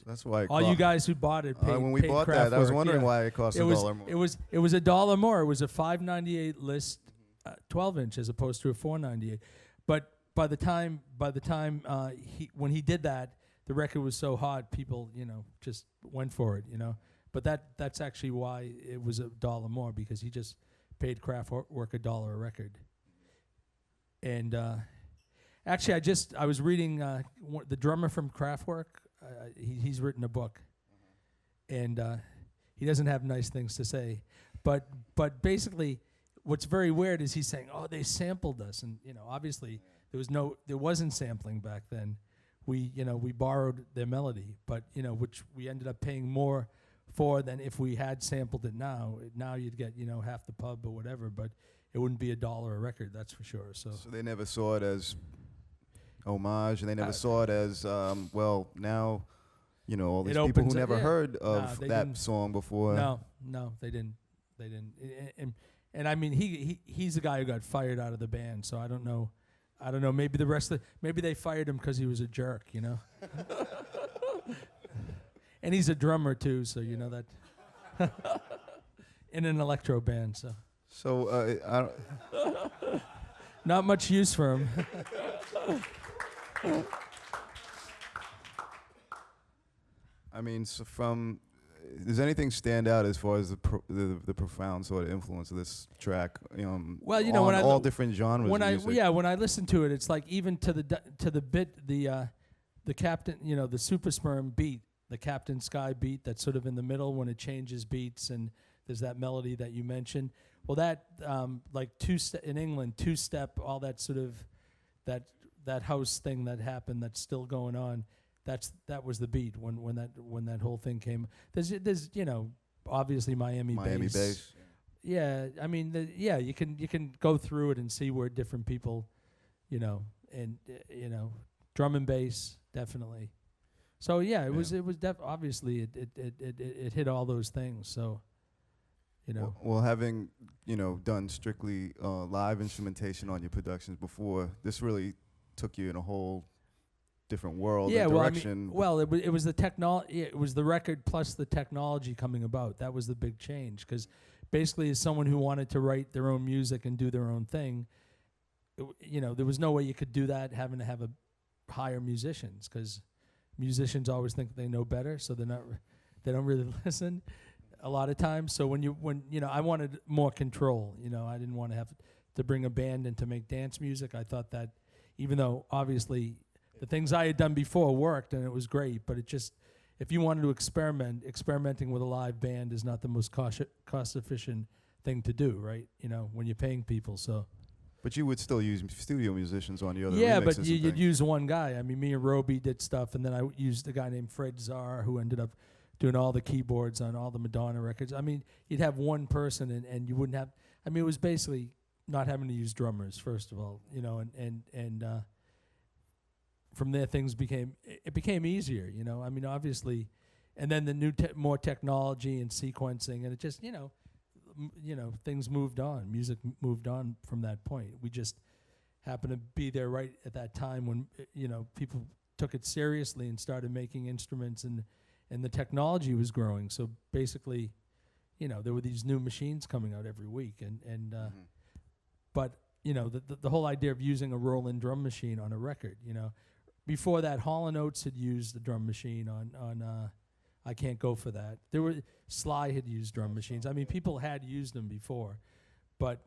that's why all you guys who bought it paid. When we bought that, I was wondering why it cost $1 more. It was $1 more. It was a $5.98 list, 12-inch as opposed to a $4.98. But by the time when he did that, the record was so hot, people just went for it. But that's actually why it was $1 more, because he just paid Kraftwerk $1 a record. And actually, I was reading the drummer from Kraftwerk. He's written a book, and he doesn't have nice things to say. But basically, what's very weird is he's saying, "Oh, they sampled us," and obviously there wasn't sampling back then. We borrowed their melody, but which we ended up paying more for than if we had sampled it now. Now you'd get half the pub or whatever, but it wouldn't be $1 a record, that's for sure. So they never saw it as homage, and they never saw it as well. Now, all these people who never heard of that song before. No, they didn't. And I mean, he's the guy who got fired out of the band. So I don't know. Maybe maybe they fired him because he was a jerk. And he's a drummer too, so that. In an electro band, so. So I don't. Not much use for him. I mean, so does anything stand out as far as the profound sort of influence of this track? Well, on when all different genres. When of music? when I listen to it, it's like even to the bit the captain, the Super Sperm beat, the Captain Sky beat that's sort of in the middle when it changes beats, and there's that melody that you mentioned. Well, that like in England, two-step, all that sort of that house thing that happened that's still going on. That was the beat when that whole thing came. There's obviously Miami bass. Yeah, I mean you can go through it and see where different people, and drum and bass definitely. So yeah, it was obviously it hit all those things. So. Well, having done strictly live instrumentation on your productions before, this really took you in a whole different world and direction. It was the technology. It was the record plus the technology coming about. That was the big change, because basically, as someone who wanted to write their own music and do their own thing, there was no way you could do that having to hire musicians, because musicians always think they know better, so they don't really listen a lot of times. So when I wanted more control. I didn't want to have to bring a band in to make dance music. I thought that, even though obviously the things I had done before worked and it was great, but it just, if you wanted to experimenting with a live band is not the most cost efficient thing to do, right? When you're paying people. So. But you would still use studio musicians on the other remixes. Yeah, but you'd use one guy. I mean, me and Roby did stuff, and then I used a guy named Fred Czar, who ended up doing all the keyboards on all the Madonna records. I mean, you'd have one person, and you wouldn't have. I mean, it was basically not having to use drummers, first of all, and from there things became easier. I mean, obviously, and then the more technology and sequencing, and it just things moved on. Music moved on from that point. We just happened to be there right at that time when people took it seriously and started making instruments, and the technology was growing. So basically, there were these new machines coming out every week, but the whole idea of using a Roland drum machine on a record, before that, Hall & Oates had used the drum machine on I Can't Go For That. Sly had used drum machines. I mean, people had used them before, but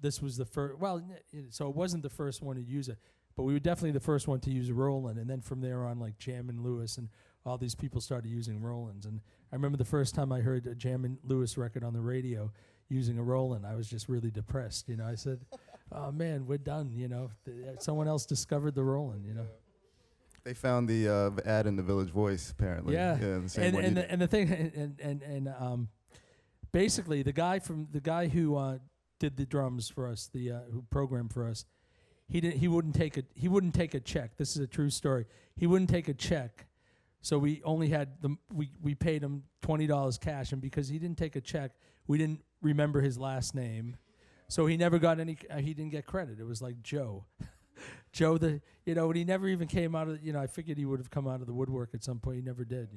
this was the first. Well, so it wasn't the first one to use it, but we were definitely the first one to use a Roland. And then from there on, like Jam & Lewis and all these people started using Rolands. And I remember the first time I heard a Jam & Lewis record on the radio using a Roland, I was just really depressed. I said, "Oh man, we're done." Someone else discovered the Roland. They found the ad in the Village Voice, apparently. Yeah, the same one. And the thing, and basically the guy who did the drums for us, who programmed for us, he wouldn't take a check. This is a true story. He wouldn't take a check, so we only had we paid him $20 cash, and because he didn't take a check, we didn't remember his last name, so he never got any. He didn't get credit. It was like Joe. Joe, and he never even came out of, I figured he would have come out of the woodwork at some point. He never did,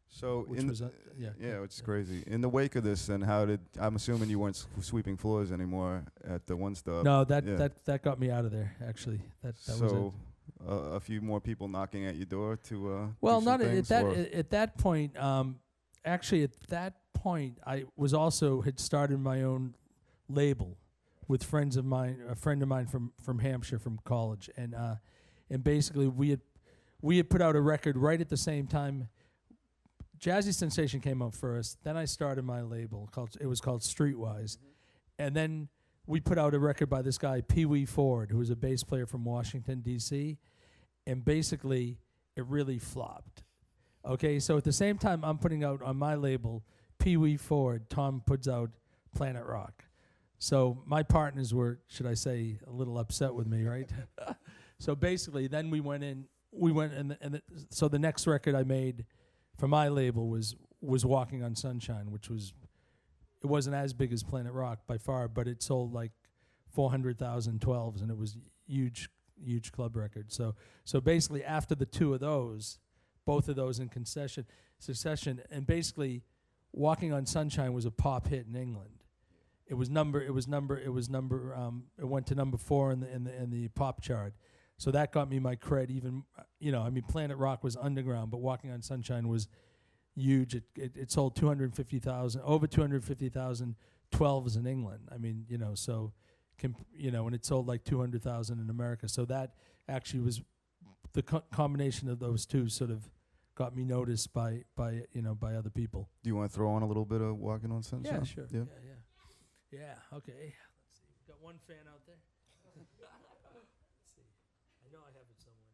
So, it's crazy. In the wake of this, and I'm assuming you weren't sweeping floors anymore at the One Stop. No, that got me out of there, actually. That was it. A few more people knocking at your door to well, do not some at things, that point. Actually, at that point, I was also had started my own label with a friend of mine from Hampshire, from college, and basically we had put out a record right at the same time. Jazzy Sensation came out first, then I started my label called Streetwise, and then we put out a record by this guy Pee Wee Ford, who was a bass player from Washington D.C., and basically it really flopped. Okay, so at the same time I'm putting out on my label Pee Wee Ford, Tom puts out Planet Rock. So my partners were, should I say, a little upset with me, right? So basically, then we went and so the next record I made for my label was Walking on Sunshine, which it wasn't as big as Planet Rock by far, but it sold like 400,000 12s, and it was huge club record. So basically, after the two of those, both of those in succession, and basically, Walking on Sunshine was a pop hit in England. It went to number 4 in the pop chart. So that got me my cred. Even Planet Rock was underground, but Walking on Sunshine was huge. It sold over 250,000 12s in England. I mean, and it sold like 200,000 in America. So that actually was the combination of those two sort of got me noticed by other people. Do you want to throw on a little bit of Walking on Sunshine? Yeah, sure. Yeah. Yeah, okay. Let's see. We've got one fan out there. Let's see. I know I have it somewhere.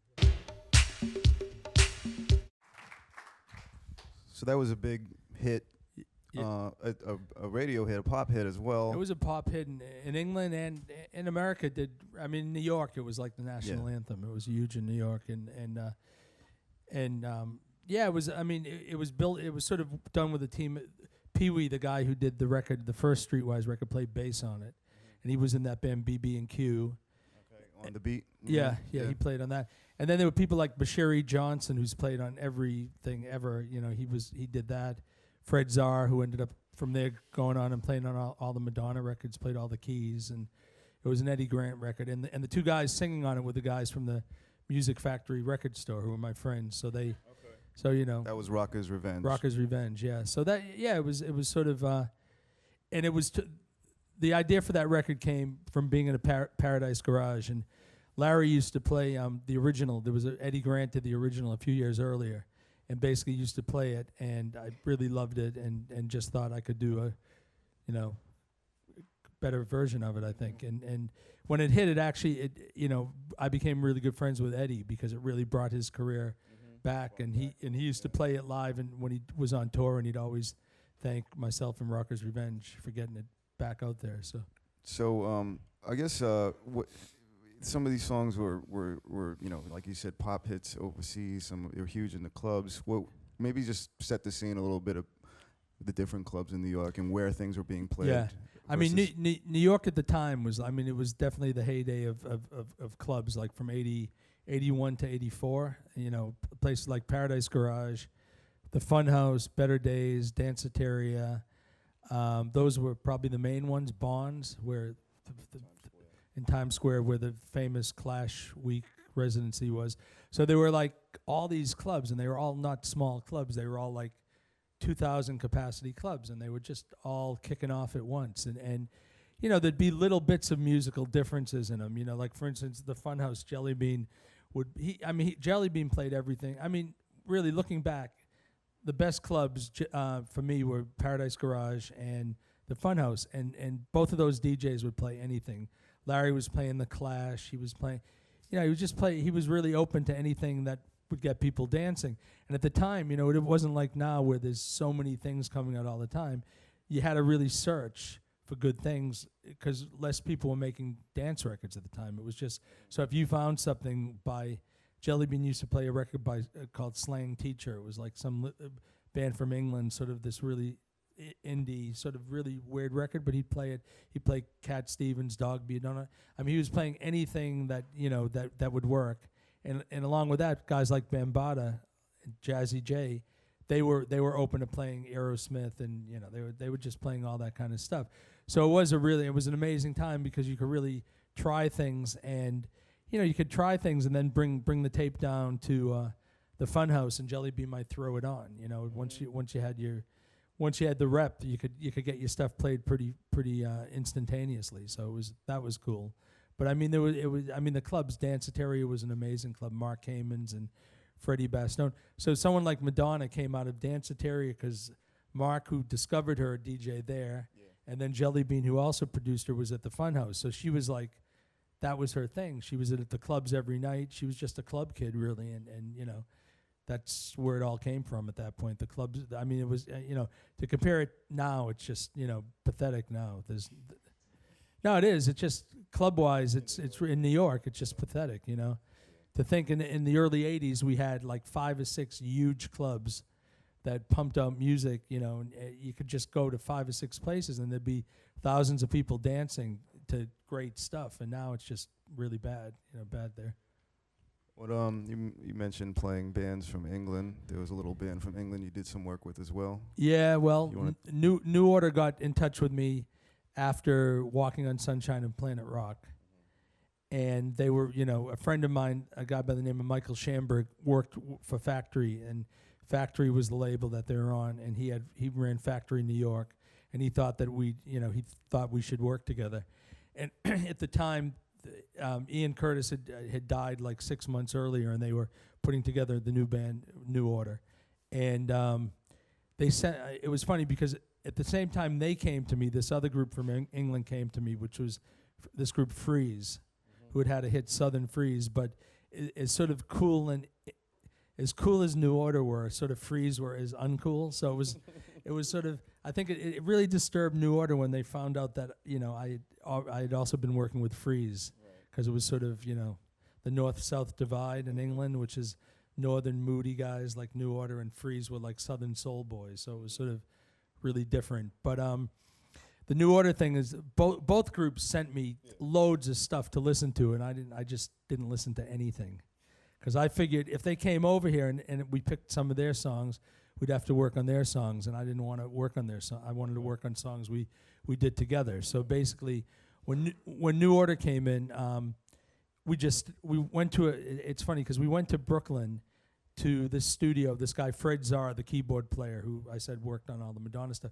So that was a big hit, a radio hit, a pop hit as well. It was a pop hit in England and in America. In New York, it was like the national anthem. It was huge in New York, it was. I mean, it was built. It was sort of done with a team. Pee Wee, the guy who did the record, the first Streetwise record, played bass on it, and he was in that band BB&Q. Okay, on the beat. Yeah, he played on that. And then there were people like Bashiri Johnson, who's played on everything ever. He did that. Fred Zarr, who ended up from there going on and playing on all the Madonna records, played all the keys, and it was an Eddie Grant record. And the two guys singing on it were the guys from the Music Factory record store, who were my friends. So they. So that was Rocker's Revenge. Rocker's Revenge, yeah. So that it was sort of, and it was the idea for that record came from being in a Paradise Garage, and Larry used to play the original. There was Eddie Grant did the original a few years earlier, and basically used to play it, and I really loved it, and just thought I could do a, better version of it, I think, and when it hit, it actually I became really good friends with Eddie because it really brought his career back, and he used to play it live, and when he was on tour, and he'd always thank myself and Rocker's Revenge for getting it back out there. So I guess some of these songs were like you said, pop hits overseas. Some they were huge in the clubs. Well, maybe just set the scene a little bit of the different clubs in New York and where things were being played. Yeah, I mean New York at the time was, it was definitely the heyday of clubs, like from 81 to 84, places like Paradise Garage, the Funhouse, Better Days, Danceteria. Those were probably the main ones. Bonds, where in Times Square, where the famous Clash Week residency was. So there were like all these clubs, and they were all not small clubs. They were all like 2,000 capacity clubs, and they were just all kicking off at once. And there'd be little bits of musical differences in them. Like for instance, the Funhouse, Jelly Bean Jelly Bean played everything. I mean, really looking back, the best clubs for me were Paradise Garage and the Funhouse, and both of those DJs would play anything. Larry was playing the Clash. He was playing, he was really open to anything that would get people dancing. And at the time, it wasn't like now where there's so many things coming out all the time. You had to really search for good things because less people were making dance records at the time. It was just, so if you found something by Jelly Bean used to play a record by called Slang Teacher. It was like some band from England, sort of this really indie, sort of really weird record, but he'd play it. He'd play Cat Stevens, Dog Beat. He was playing anything that that would work. And along with that, guys like Bambaataa, Jazzy J, they were open to playing Aerosmith, and they were just playing all that kind of stuff. So it was an amazing time because you could really try things, and you could try things and then bring the tape down to the Funhouse, and Jelly Bean might throw it on. Once you had the rep, you could get your stuff played pretty instantaneously. So that was cool. But the clubs, Danceteria was an amazing club. Mark Heyman's and Freddie Bastone. So someone like Madonna came out of Danceteria because Mark, who discovered her, DJ there, And then Jelly Bean, who also produced her, was at the Funhouse. So she was like, that was her thing. She was at the clubs every night. She was just a club kid, really, and you know, that's where it all came from at that point. The clubs, I mean, it was, you know, to compare it now, it's just, you know, pathetic now. No, it is. It's just club-wise, it's in New York, it's just pathetic, you know. To think in the early 80s, we had like 5 or 6 huge clubs that pumped out music, you know, and you could just go to 5 or 6 places and there'd be thousands of people dancing to great stuff, and now it's just really bad, you know, bad there. What you mentioned playing bands from England. There was a little band from England you did some work with as well. Yeah, well, New Order got in touch with me after Walking on Sunshine and Planet Rock, and they were, you know, a friend of mine, a guy by the name of Michael Schamberg, worked for Factory, and Factory was the label that they were on, and he ran Factory in New York, and he thought that we should work together. And at the time, Ian Curtis had died like 6 months earlier, and they were putting together the new band, New Order. And they sent. It was funny because at the same time they came to me, this other group from England came to me, which was this group Freeze, who had a hit, Southern Freeze, but is sort of cool and as cool as New Order were, sort of Freeze were as uncool. So it was sort of, I think it really disturbed New Order when they found out that, you know, I had also been working with Freeze, because it was sort of, you know, the north-south divide in England, which is northern moody guys like New Order, and Freeze were like southern soul boys. So it was sort of really different. But the New Order thing is both groups sent me loads of stuff to listen to, and I just didn't listen to anything, because I figured if they came over here and we picked some of their songs, we'd have to work on their songs, and I didn't want to work on their songs. I wanted to work on songs we did together. So basically, when New Order came in, we went to it's funny because we went to Brooklyn to this studio, this guy Fred Zarr, the keyboard player, who I said worked on all the Madonna stuff.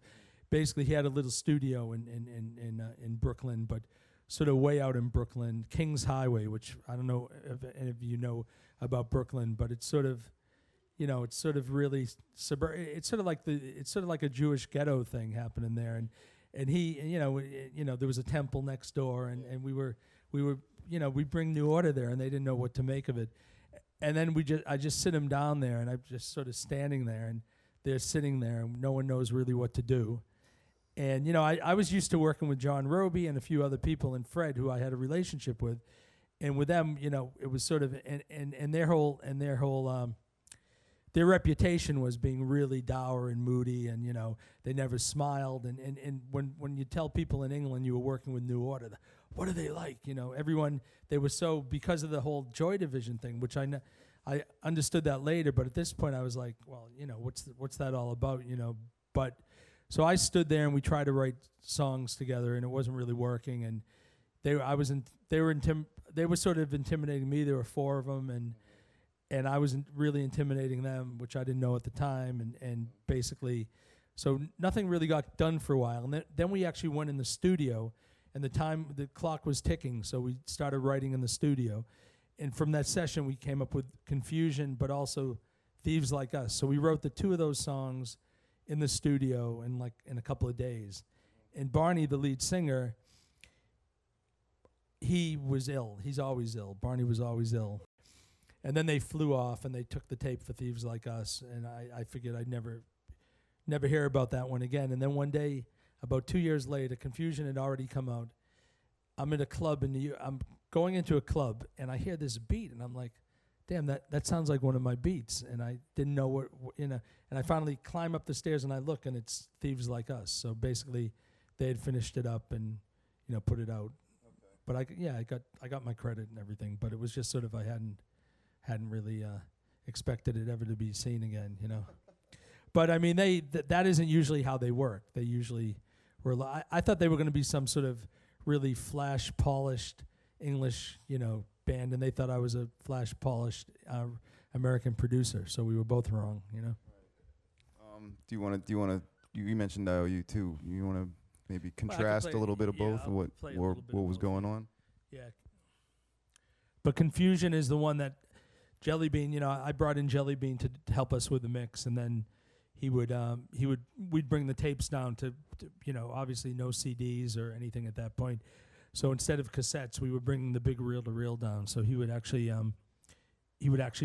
Basically, he had a little studio in Brooklyn, but sort of way out in Brooklyn, Kings Highway, which I don't know if any of you know about Brooklyn, but it's sort of, you know, it's sort of really it's sort of like a Jewish ghetto thing happening there, and he, you know, there was a temple next door, and we were, you know, we bring New Order there, and they didn't know what to make of it, and then I just sit them down there, and I'm just sort of standing there, and they're sitting there, and no one knows really what to do. And, you know, I was used to working with John Roby and a few other people, and Fred, who I had a relationship with. And with them, you know, it was sort of, and their whole their reputation was being really dour and moody, and, you know, they never smiled. And when you tell people in England you were working with New Order, what are they like? You know, everyone, they were so, because of the whole Joy Division thing, which I understood that later, but at this point I was like, well, you know, what's that all about, you know? But so I stood there and we tried to write songs together, and it wasn't really working. And they were sort of intimidating me. There were 4 of them, and I wasn't really intimidating them, which I didn't know at the time. And basically, so nothing really got done for a while. And then we actually went in the studio, and the clock was ticking, so we started writing in the studio. And from that session, we came up with Confusion, but also Thieves Like Us. So we wrote the 2 of those songs in the studio in a couple of days. And Barney, the lead singer, he was ill. He's always ill. Barney was always ill. And then they flew off, and they took the tape for Thieves Like Us, and I figured I'd never hear about that one again. And then one day, about 2 years later, Confusion had already come out. I'm in a club I'm going into a club, and I hear this beat, and I'm like, damn, that sounds like one of my beats. And I didn't know what, you know, and I finally climb up the stairs, and I look, and it's Thieves Like Us. So basically, they had finished it up and, you know, put it out. Okay. But I got my credit and everything, but it was just sort of, I hadn't really expected it ever to be seen again, you know. But I mean, that isn't usually how they work. They usually were. I thought they were going to be some sort of really flash polished English, you know, band, and they thought I was a flash polished American producer. So we were both wrong, you know. Do you want to? You mentioned IOU too. You want to maybe contrast a little bit of both, of what was going on? Yeah. But Confusion is the one that Jelly Bean, you know, I brought in Jelly Bean to help us with the mix, and then we'd bring the tapes down to obviously no CDs or anything at that point. So instead of cassettes, we were bringing the big reel-to-reel down. So he would actually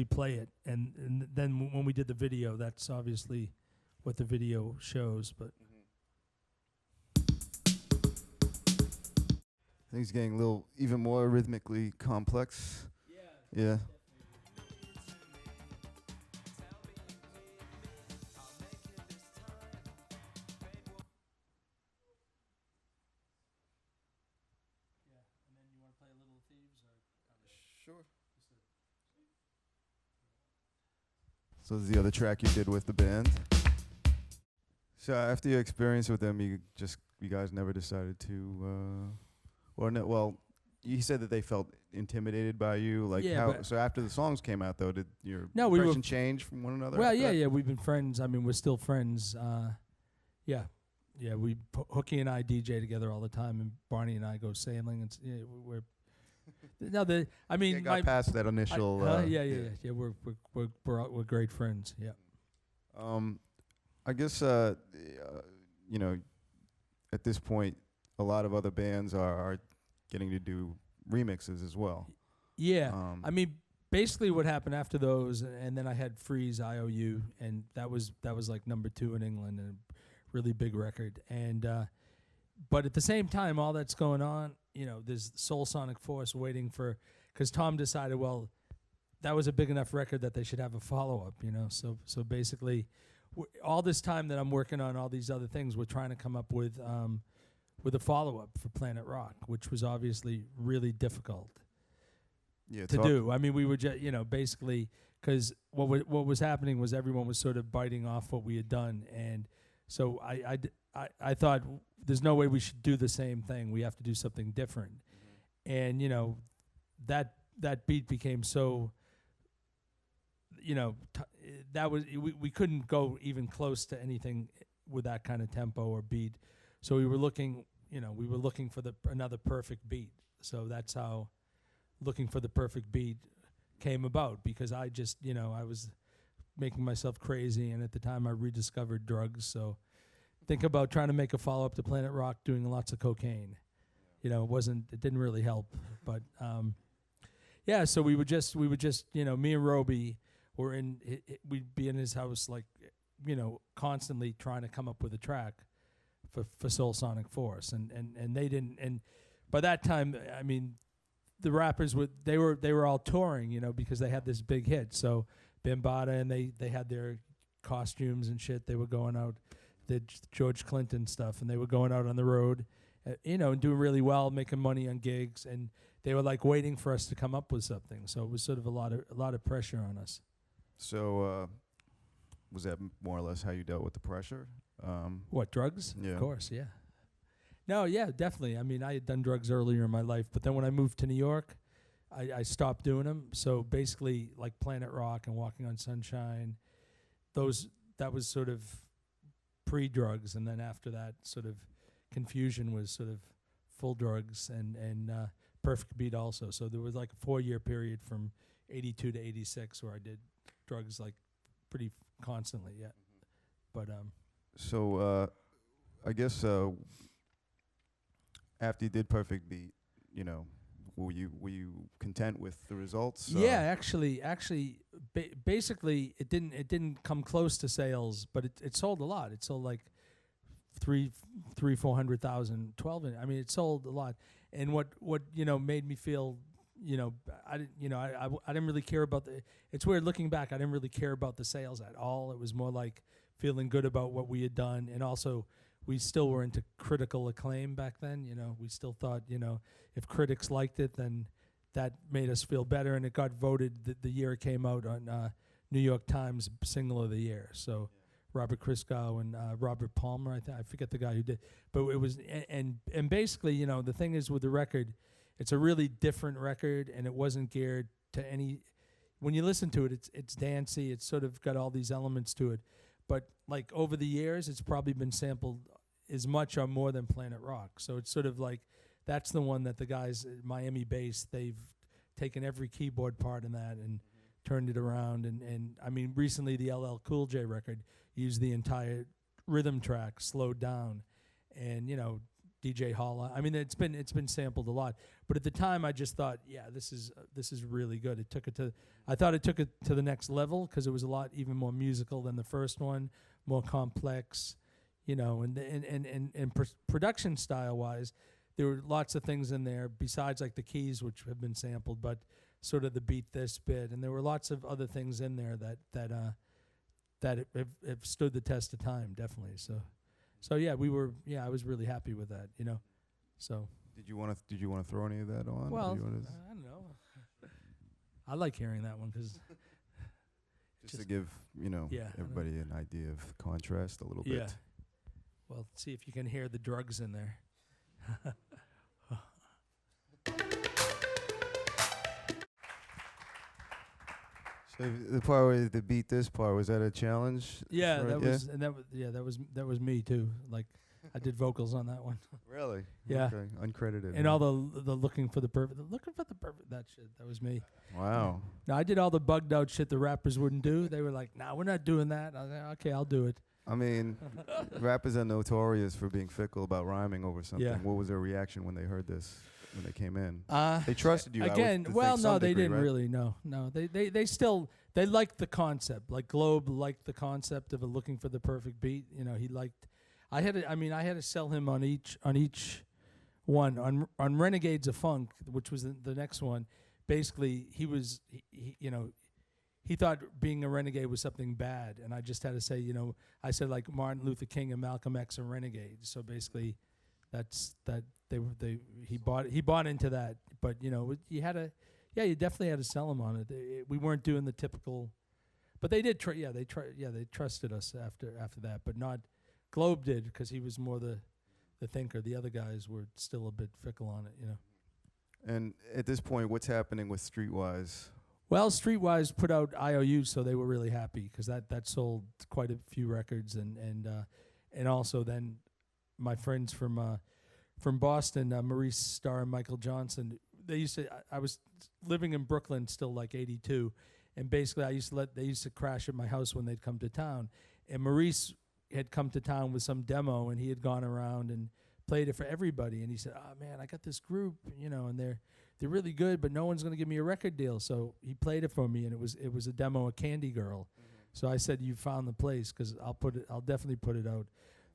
play it, and then when we did the video, that's obviously what the video shows. But things getting a little even more rhythmically complex. Yeah. Sure. So this is the other track you did with the band. So after your experience with them, you guys never decided to, well, you said that they felt intimidated by you. Like so after the songs came out, though, did your impression change from one another? Well, yeah, we've been friends. I mean, we're still friends. Hooky and I DJ together all the time, and Barney and I go sailing, and we're. No, got past that initial. We're great friends. Yeah. I guess at this point, a lot of other bands are getting to do remixes as well. Yeah. Basically, what happened after those, and then I had Freeze IOU, and that was like number 2 in England, and a really big record. And but at the same time, all that's going on. There's Soulsonic Force waiting for, because Tom decided, well, that was a big enough record that they should have a follow-up, So basically, all this time that I'm working on all these other things, we're trying to come up with a follow-up for Planet Rock, which was obviously really difficult to do. I mean, we were just, basically, because what was happening was everyone was sort of biting off what we had done, and so I thought, there's no way we should do the same thing. We have to do something different. And, that beat became so, that was, we couldn't go even close to anything with that kind of tempo or beat. So we were looking for another perfect beat. So that's how looking for the perfect beat came about, because I just, I was making myself crazy. And at the time I rediscovered drugs. So think about trying to make a follow-up to Planet Rock doing lots of cocaine. It didn't really help. But, so we would just, me and Roby were we'd be in his house, like, constantly trying to come up with a track for Soulsonic Force. And they didn't, and by that time, I mean, the rappers they were all touring, because they had this big hit. So Bambaataa, and they had their costumes and shit. They were going out, the George Clinton stuff, and they were going out on the road, and doing really well, making money on gigs, and they were like waiting for us to come up with something. So it was sort of a lot of pressure on us. So was that more or less how you dealt with the pressure? What, drugs? Yeah. Of course, yeah. No, yeah, definitely. I mean, I had done drugs earlier in my life, but then when I moved to New York, I stopped doing them. So basically, like Planet Rock and Walking on Sunshine, that was sort of pre-drugs, and then after that, sort of Confusion was sort of full drugs, and Perfect Beat also. So there was like a 4-year period from 82 to 86 where I did drugs like pretty constantly, yeah. But so I guess after you did Perfect Beat, were you content with the results? Yeah, actually, basically, it didn't come close to sales, but it sold a lot. It sold like 400,000, 12. I mean, it sold a lot. And what made me feel, I didn't really care about it's weird looking back. I didn't really care about the sales at all. It was more like feeling good about what we had done, and also we still were into critical acclaim back then. We still thought, if critics liked it, then that made us feel better, and it got voted the year it came out on New York Times Single of the Year. So Robert Christgau and Robert Palmer, I forget the guy who did, but it was, and basically, the thing is with the record, it's a really different record, and it wasn't geared to any. When you listen to it, it's dancey. It's sort of got all these elements to it, but like over the years, it's probably been sampled as much or more than Planet Rock. So it's sort of like that's the one that the guys at Miami based, they've taken every keyboard part in that and turned it around. And I mean, recently the LL Cool J record used the entire rhythm track slowed down, and DJ Holla. I mean, it's been sampled a lot, but at the time I just thought, yeah, this is really good. I thought it took it to the next level because it was a lot even more musical than the first one, more complex, and production style wise, there were lots of things in there besides like the keys, which have been sampled, but sort of the beat this bit, and there were lots of other things in there that have stood the test of time, definitely. So yeah, I was really happy with that, So Did you want to throw any of that on? Well, I don't know. I like hearing that one because just to give everybody an idea of contrast a little bit. Yeah. Well, see if you can hear the drugs in there. So the part where the beat this part, was that a challenge? Yeah, that was me too. Like I did vocals on that one. Really? Yeah. Okay. Uncredited. And all the looking for the perfect, that shit, that was me. Wow. No, I did all the bugged out shit the rappers wouldn't do. They were like, "Nah, we're not doing that." I was like, "Okay, I'll do it." I mean, rappers are notorious for being fickle about rhyming over something. Yeah. What was their reaction when they heard this? When they came in, they trusted you again. They didn't really. No, they still liked the concept. Like Globe liked the concept of looking for the perfect beat. He liked. I had to sell him on each one on Renegades of Funk, which was the next one. Basically, he thought being a renegade was something bad, and I just had to say, I said like Martin Luther King and Malcolm X are renegades. So basically, that's that. He bought into that, but you definitely had to sell him on it. We weren't doing the typical, but they did. They trusted us after that, but not Globe did because he was more the thinker. The other guys were still a bit fickle on it, And at this point, what's happening with Streetwise? Well, Streetwise put out IOU, so they were really happy because that sold quite a few records, and also then my friends from Boston, Maurice Starr and Michael Johnson, they used to. I was living in Brooklyn still, like '82, and basically they used to crash at my house when they'd come to town, and Maurice had come to town with some demo, and he had gone around and played it for everybody, and he said, "Oh man, I got this group, and they're really good, but no one's going to give me a record deal." So he played it for me, and it was a demo of Candy Girl. Mm-hmm. So I said, "You found the place, because I'll definitely put it out."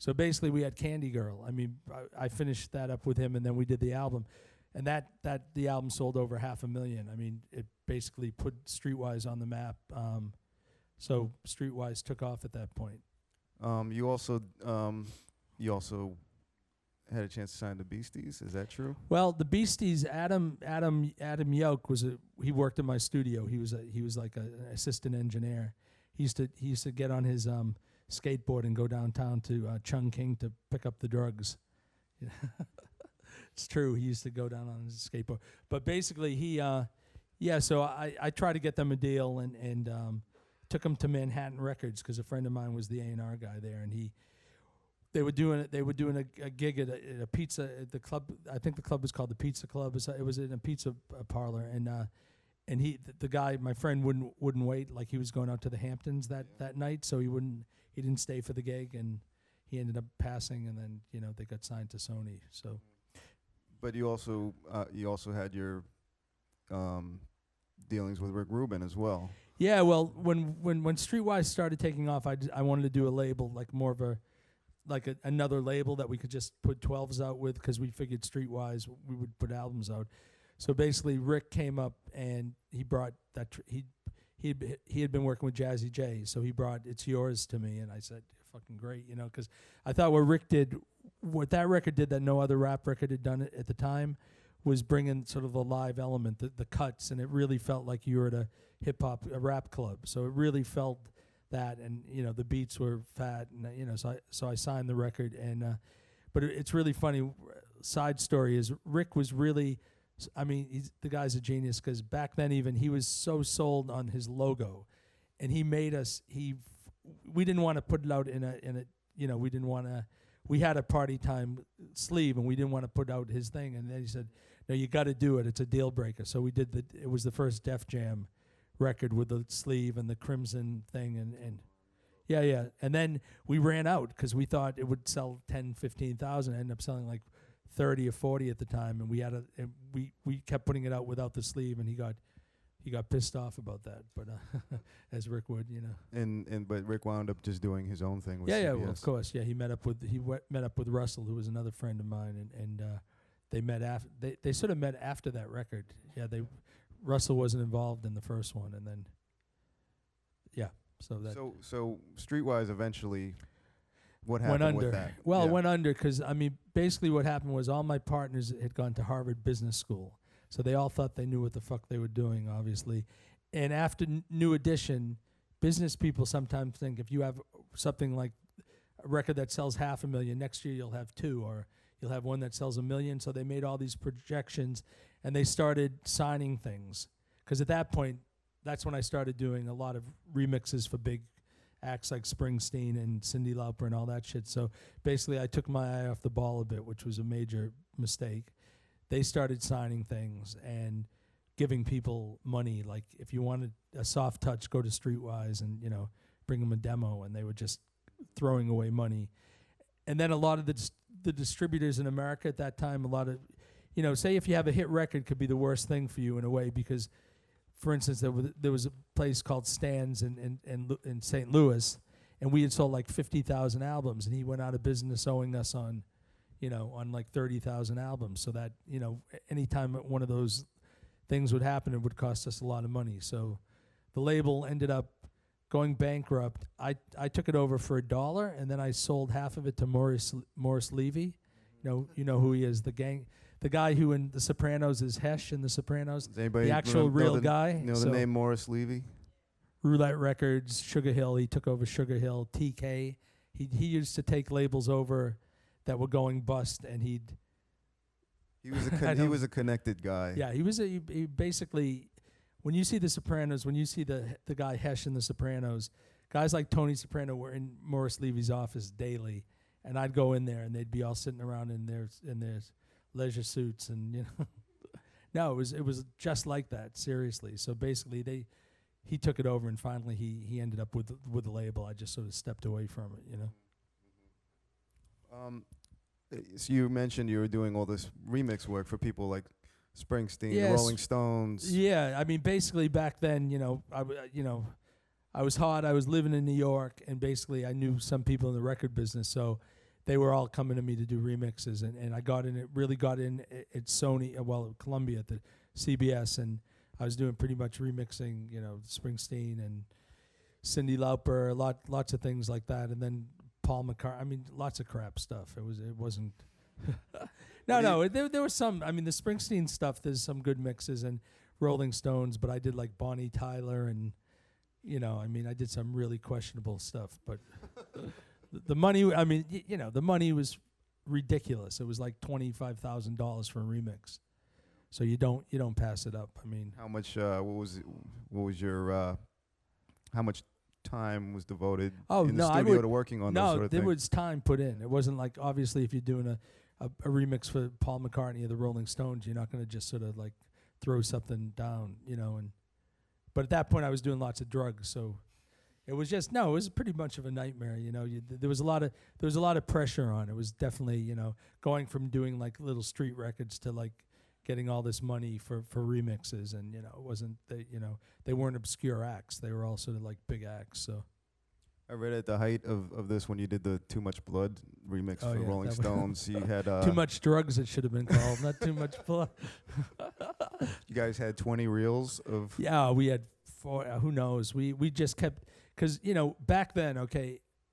So basically, we had Candy Girl. I mean, I finished that up with him, and then we did the album, and the album sold over 500,000. I mean, it basically put Streetwise on the map. So Streetwise took off at that point. You also had a chance to sign the Beasties. Is that true? Well, the Beasties, Adam Yoke he worked in my studio. He was like an assistant engineer. He used to get on his skateboard and go downtown to Chungking to pick up the drugs. It's true. He used to go down on his skateboard. But basically, so I tried to get them a deal and took them to Manhattan Records because a friend of mine was the A&R guy there, and they were doing a gig at a pizza at the club. I think the club was called the Pizza Club. It was in a pizza parlor, and the guy, my friend, wouldn't wait. Like he was going out to the Hamptons that night, so he didn't stay for the gig, and he ended up passing, and then they got signed to Sony. So, but you also had your dealings with Rick Rubin as well. Yeah, well, when Streetwise started taking off, I wanted to do a label like more of another label that we could just put 12s out with, because we figured Streetwise we would put albums out. So basically, Rick came up and he brought that. He had been working with Jazzy J, so he brought "It's Yours" to me, and I said, "Fucking great," because I thought what that record did that no other rap record had done at the time, was bringing sort of a live element, the cuts, and it really felt like you were at a rap club. So it really felt that, and the beats were fat, and so I signed the record, and but it's really funny. Side story is Rick was really. I mean, the guy's a genius, because back then even he was so sold on his logo, and he made us. We didn't want to put it out in a. We didn't want to. We had a Party Time sleeve, and we didn't want to put out his thing. And then he said, "No, you got to do it. It's a deal breaker." So we did it was the first Def Jam record with the sleeve and the crimson thing, and yeah. And then we ran out because we thought it would sell 10, 15,000. Ended up selling like 30 or 40 at the time, and we kept putting it out without the sleeve, and he got pissed off about that. But as Rick would, But Rick wound up just doing his own thing with yeah, CBS. well, of course, yeah. He met up with Russell, who was another friend of mine, and they met after they sort of met after that record. Yeah, Russell wasn't involved in the first one, and then yeah. So Streetwise eventually, what went happened under. with that? Well, it went under because basically what happened was all my partners had gone to Harvard Business School, so they all thought they knew what the fuck they were doing, obviously. And after New Edition, business people sometimes think if you have something like a record that sells 500,000, next year you'll have 2, or you'll have one that sells 1 million. So they made all these projections, and they started signing things. Because at that point, that's when I started doing a lot of remixes for big acts like Springsteen and Cyndi Lauper and all that shit. So basically I took my eye off the ball a bit, which was a major mistake. They started signing things and giving people money. Like if you wanted a soft touch, go to Streetwise and, bring them a demo, and they were just throwing away money. And then a lot of the distributors in America at that time, a lot of, say if you have a hit record, could be the worst thing for you in a way, because for instance, there was a place called Stan's in St. Louis, and we had sold like 50,000 albums, and he went out of business owing us on like 30,000 albums. So that, anytime one of those things would happen, it would cost us a lot of money. So the label ended up going bankrupt. I took it over for $1, and then I sold half of it to Morris Levy. You know who he is, the guy who in The Sopranos is Hesh in The Sopranos, the actual real guy. You know the name Morris Levy? Roulette Records, Sugar Hill. He took over Sugar Hill, TK. He used to take labels over that were going bust, and he was a connected guy. Yeah, he basically, when you see The Sopranos, when you see the guy Hesh in The Sopranos, guys like Tony Soprano were in Morris Levy's office daily, and I'd go in there, and they'd be all sitting around in their leisure suits, and no, it was just like that, seriously. So basically he took it over, and finally he ended up with the label. I just sort of stepped away from it, So you mentioned you were doing all this remix work for people like Springsteen, Yes. Rolling Stones. Yeah, basically back then, I was hot. I was living in New York, and basically I knew some people in the record business, so they were all coming to me to do remixes, and I got in at Sony, Columbia at the CBS, and I was doing pretty much remixing, Springsteen and Cyndi Lauper, lots of things like that, and then Paul McCartney. Lots of crap stuff. It wasn't. There was some. The Springsteen stuff. There's some good mixes, and Rolling Stones, but I did like Bonnie Tyler, and I did some really questionable stuff, but. The money, the money was ridiculous. It was like $25,000 for a remix, so you don't pass it up. How much? What was your? How much time was devoted in the studio to working on those sort of things? No, there was time put in. It wasn't like, obviously, if you're doing a remix for Paul McCartney or the Rolling Stones, you're not going to just sort of like throw something down, But at that point, I was doing lots of drugs, so. It was just it was pretty much of a nightmare, There was a lot of pressure on. It was definitely, going from doing like little street records to like getting all this money for remixes, and it wasn't they weren't obscure acts. They were all sort of like big acts. So I read at the height of this when you did the Too Much Blood remix for Rolling Stones, you had Too Much Drugs. It should have been called, not Too Much Blood. You guys had 20 reels of. Yeah, we had 4. Who knows? We just kept. Because back then,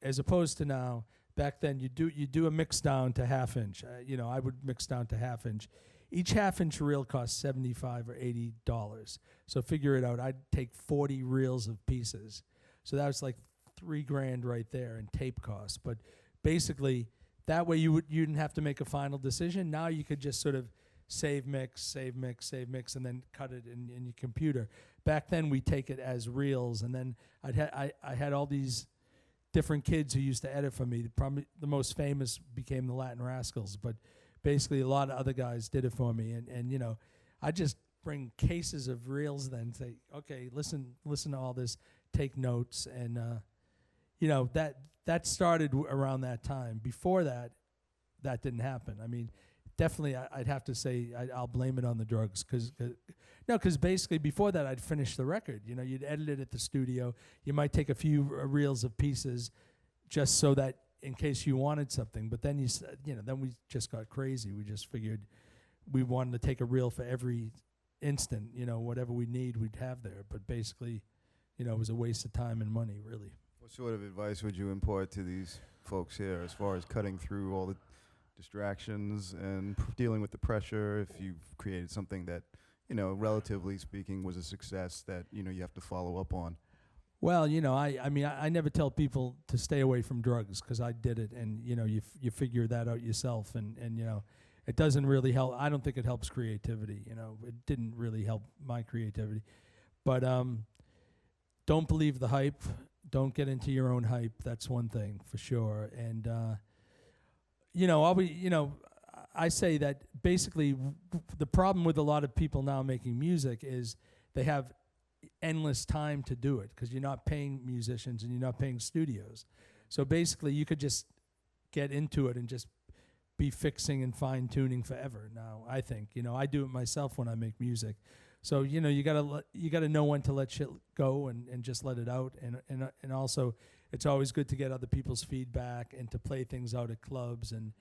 as opposed to now, back then you do a mix down to half inch. I would mix down to half inch. Each half inch reel costs $75 or $80. So figure it out. I'd take 40 reels of pieces. So that was like $3,000 right there in tape costs. But basically, that way you didn't have to make a final decision. Now you could just sort of save mix, and then cut it in your computer. Back then, we take it as reels, and then I had all these different kids who used to edit for me. Probably the most famous became the Latin Rascals, but basically a lot of other guys did it for me, and I just bring cases of reels, then say, okay, listen to all this, take notes, and that started around that time. Before that didn't happen. I mean, definitely, I'd have to say I'll blame it on the drugs, because basically before that I'd finished the record. You'd edit it at the studio. You might take a few reels of pieces, just so that in case you wanted something. But then then we just got crazy. We just figured we wanted to take a reel for every instant. Whatever we need, we'd have there. But basically, it was a waste of time and money, really. What sort of advice would you impart to these folks here as far as cutting through all the distractions and dealing with the pressure if you've created something that, relatively speaking, was a success that, you have to follow up on? Well, I never tell people to stay away from drugs, because I did it, and, you figure that out yourself, and it doesn't really help. I don't think it helps creativity, It didn't really help my creativity. But don't believe the hype. Don't get into your own hype. That's one thing for sure. And, I say that basically the problem with a lot of people now making music is they have endless time to do it, because you're not paying musicians and you're not paying studios. So basically you could just get into it and just be fixing and fine-tuning forever now, I think. I do it myself when I make music. So, you gotta know when to let shit go and just let it out. And also, it's always good to get other people's feedback and to play things out at clubs and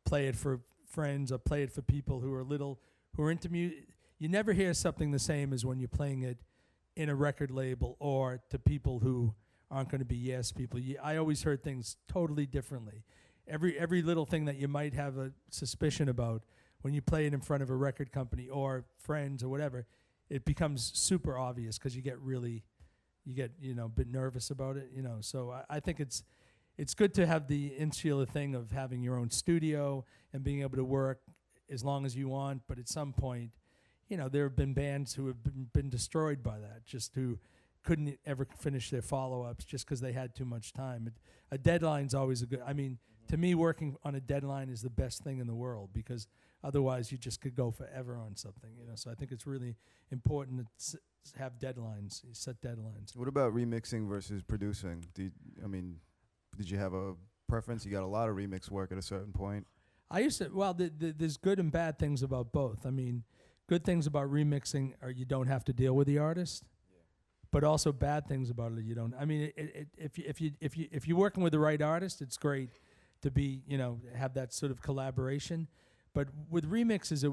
play it for friends or play it for people who are into music. You never hear something the same as when you're playing it in a record label or to people who aren't going to be yes people. I always heard things totally differently. Every little thing that you might have a suspicion about, when you play it in front of a record company or friends or whatever, it becomes super obvious, because you get a bit nervous about it, So I think it's good to have the insular thing of having your own studio and being able to work as long as you want. But at some point, there have been bands who have been destroyed by that, just who couldn't ever finish their follow-ups just because they had too much time. A deadline's always a good. I mean, to me, working on a deadline is the best thing in the world, because otherwise you just could go forever on something. So I think it's really important to have deadlines, set deadlines. What about remixing versus producing? Did you have a preference? You got a lot of remix work at a certain point. I used to. Well, there's good and bad things about both. I mean, good things about remixing are you don't have to deal with the artist, but also bad things about it you don't. I mean, if you're working with the right artist, it's great to be have that sort of collaboration. But with remixes,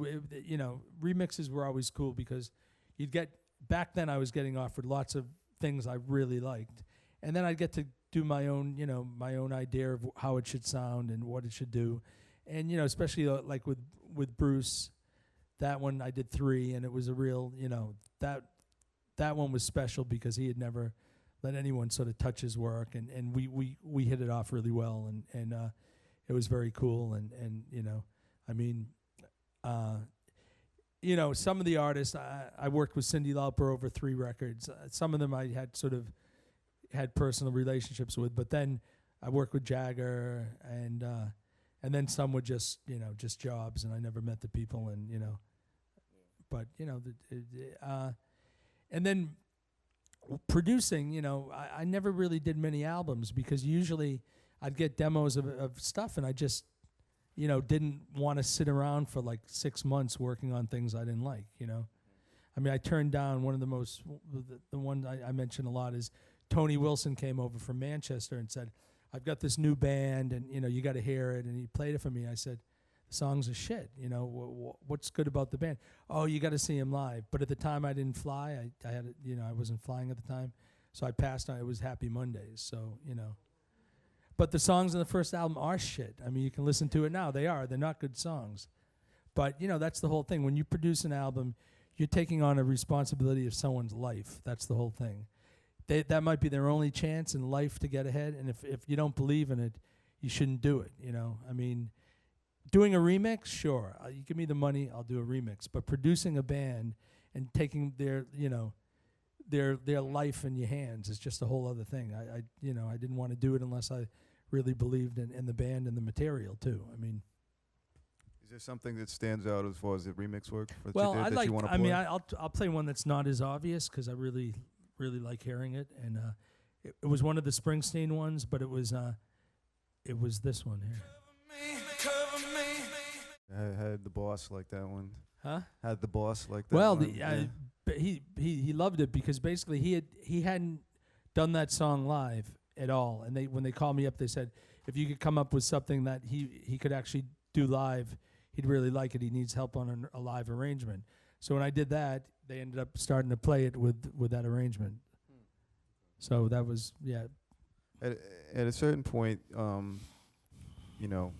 remixes were always cool, because you'd get, back then I was getting offered lots of things I really liked, and then I'd get to do my own idea of how it should sound and what it should do. And especially like with Bruce, that one I did 3, and it was a real that one was special, because he had never let anyone sort of touch his work, and we hit it off really well, and it was very cool. And some of the artists I worked with Cyndi Lauper over 3 records. Some of them I had personal relationships with, but then I worked with Jagger, and then some were just jobs, and I never met the people, and but and then producing, I never really did many albums, because usually I'd get demos of stuff, and I just didn't want to sit around for like 6 months working on things I didn't like. I mean, I turned down one of the one I mention a lot is Tony Wilson came over from Manchester and said, I've got this new band, and you got to hear it. And he played it for me. I said, the songs are shit. What's good about the band? Oh, you got to see him live. But at the time, I didn't fly. I had I wasn't flying at the time, so I passed on. It was Happy Mondays. So but the songs on the first album are shit. I mean, you can listen to it now. They're not good songs. But that's the whole thing. When you produce an album, you're taking on a responsibility of someone's life. That's the whole thing. That might be their only chance in life to get ahead, and if you don't believe in it, you shouldn't do it. I mean, doing a remix, sure. You give me the money, I'll do a remix. But producing a band and taking their life in your hands is just a whole other thing. I didn't want to do it unless I really believed in the band and the material too. I mean, Is there something that stands out as far as the remix work that Well, you did I that like. you want to I play? mean, I'll play one that's not as obvious because I really like hearing it, and it was one of the Springsteen ones, but it was this one here. Had the boss like that one? Huh? Had the boss like that Well, one? but he loved it because basically he hadn't done that song live at all, and when they called me up, they said if you could come up with something that he could actually do live, he'd really like it. He needs help on a live arrangement. So when I did that, they ended up starting to play it with that arrangement. So that was At a certain point, you know,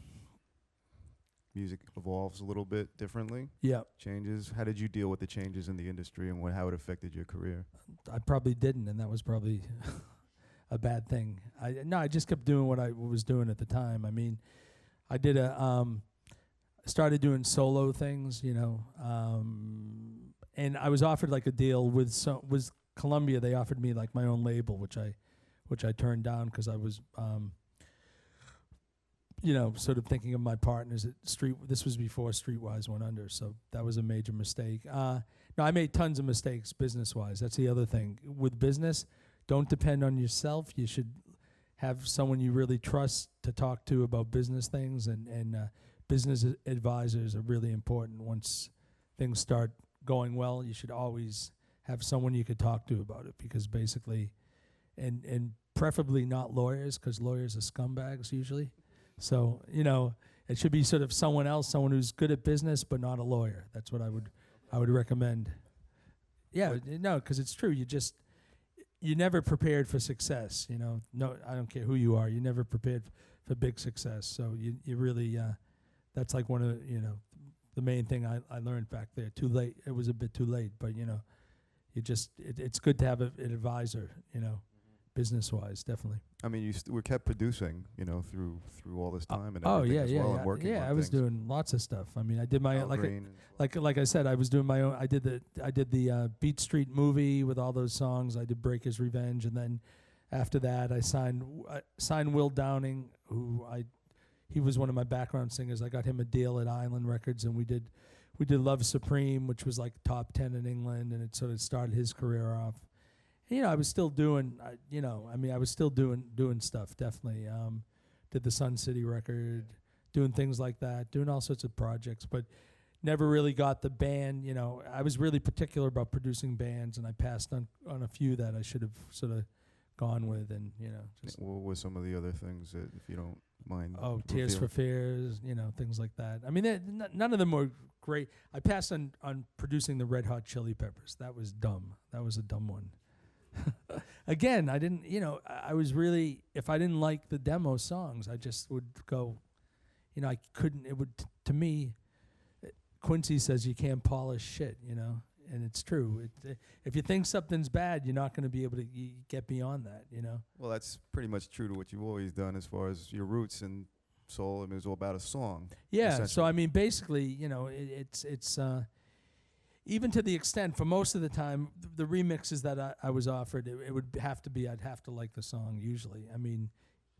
music evolves a little bit differently. Yeah. Changes. How did you deal with the changes in the industry and how it affected your career? I probably didn't, and that was probably a bad thing. I just kept doing what I was doing at the time. I mean, I did started doing solo things, and I was offered like a deal with Columbia. They offered me like my own label, which I turned down because I was, sort of thinking of my partners at Street. This was before Streetwise went under, so that was a major mistake. No, I made tons of mistakes business-wise. That's the other thing. With business, don't depend on yourself. You should have someone you really trust to talk to about business things, and business advisors are really important. Once things start going well, you should always have someone you could talk to about it, because basically, and preferably not lawyers, because lawyers are scumbags usually. So, it should be sort of someone else, someone who's good at business but not a lawyer. That's what I would recommend. Yeah, no, because it's true. You're never prepared for success. No, I don't care who you are. You're never prepared for big success. So you really, that's like one of the main thing I learned back there. Too late. It was a bit too late, but it's good to have an advisor. Business-wise, definitely. I mean, you were kept producing, through all this time and Oh everything yeah, as well, yeah, and working yeah. on I was things. doing lots of stuff. I mean, I did my Al Green like I said, I was doing my own. I did the Beat Street movie with all those songs. I did Breaker's Revenge, and then after that, I signed Will Downing, he was one of my background singers. I got him a deal at Island Records, and we did Love Supreme, which was like top 10 in England, and it sort of started his career off. I was still doing, I was still doing stuff, definitely. Did the Sun City record, doing things like that, doing all sorts of projects, but never really got the band. I was really particular about producing bands, and I passed on a few that I should have sort of gone with, and, just. What were some of the other things that, if you don't mind? Oh, Tears for Fears, things like that. I mean, none of them were great. I passed on producing the Red Hot Chili Peppers. That was dumb. That was a dumb one. Again, I didn't, I was really, if I didn't like the demo songs, I just would go, I couldn't, it would, to me, Quincy says you can't polish shit, and it's true. If you think something's bad, you're not going to be able to get beyond that, Well, that's pretty much true to what you've always done as far as your roots in soul. I mean, it's all about a song. Yeah, so I mean, basically, it's even to the extent, for most of the time, the remixes that I was offered, it would have to be, I'd have to like the song usually. I mean,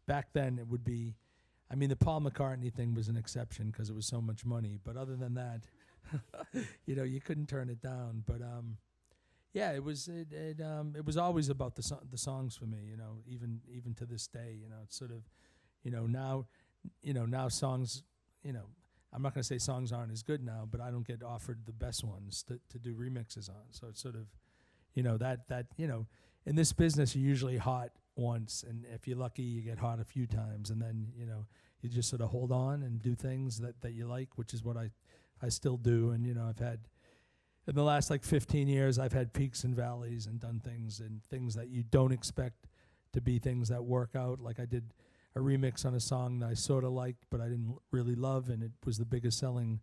back then it would be, the Paul McCartney thing was an exception because it was so much money. But other than that, you couldn't turn it down. But yeah, it was always about the songs for me. Even to this day, it's sort of, now songs, I'm not going to say songs aren't as good now, but I don't get offered the best ones to do remixes on. So it's sort of, in this business, you're usually hot once, and if you're lucky, you get hot a few times, and then, you just sort of hold on and do things that you like, which is what I still do. And, I've had, in the last 15 years, I've had peaks and valleys and done things that you don't expect to be things that work out. Like I did a remix on a song that I sort of liked, but I didn't really love, and it was the biggest selling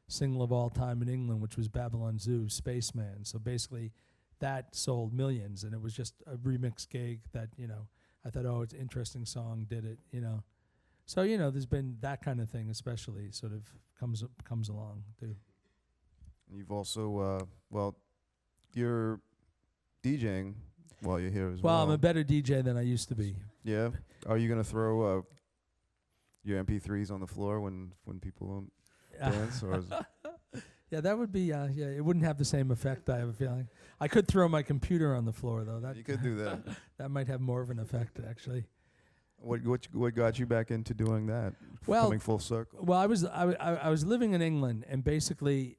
single of all time in England, which was Babylon Zoo, Spaceman. So basically, that sold millions, and it was just a remix gig that, I thought, oh, it's an interesting song, did it, So, there's been that kind of thing, especially, sort of comes along, too. You've also, you're DJing while you're here as well. Well, I'm a better DJ than I used to be. Yeah? Are you going to throw your MP3s on the floor when people dance, or Yeah, that would be. Yeah, it wouldn't have the same effect. I have a feeling. I could throw my computer on the floor though. That you could do that. that might have more of an effect actually. What got you back into doing that? Well, coming full circle. Well, I was living in England, and basically,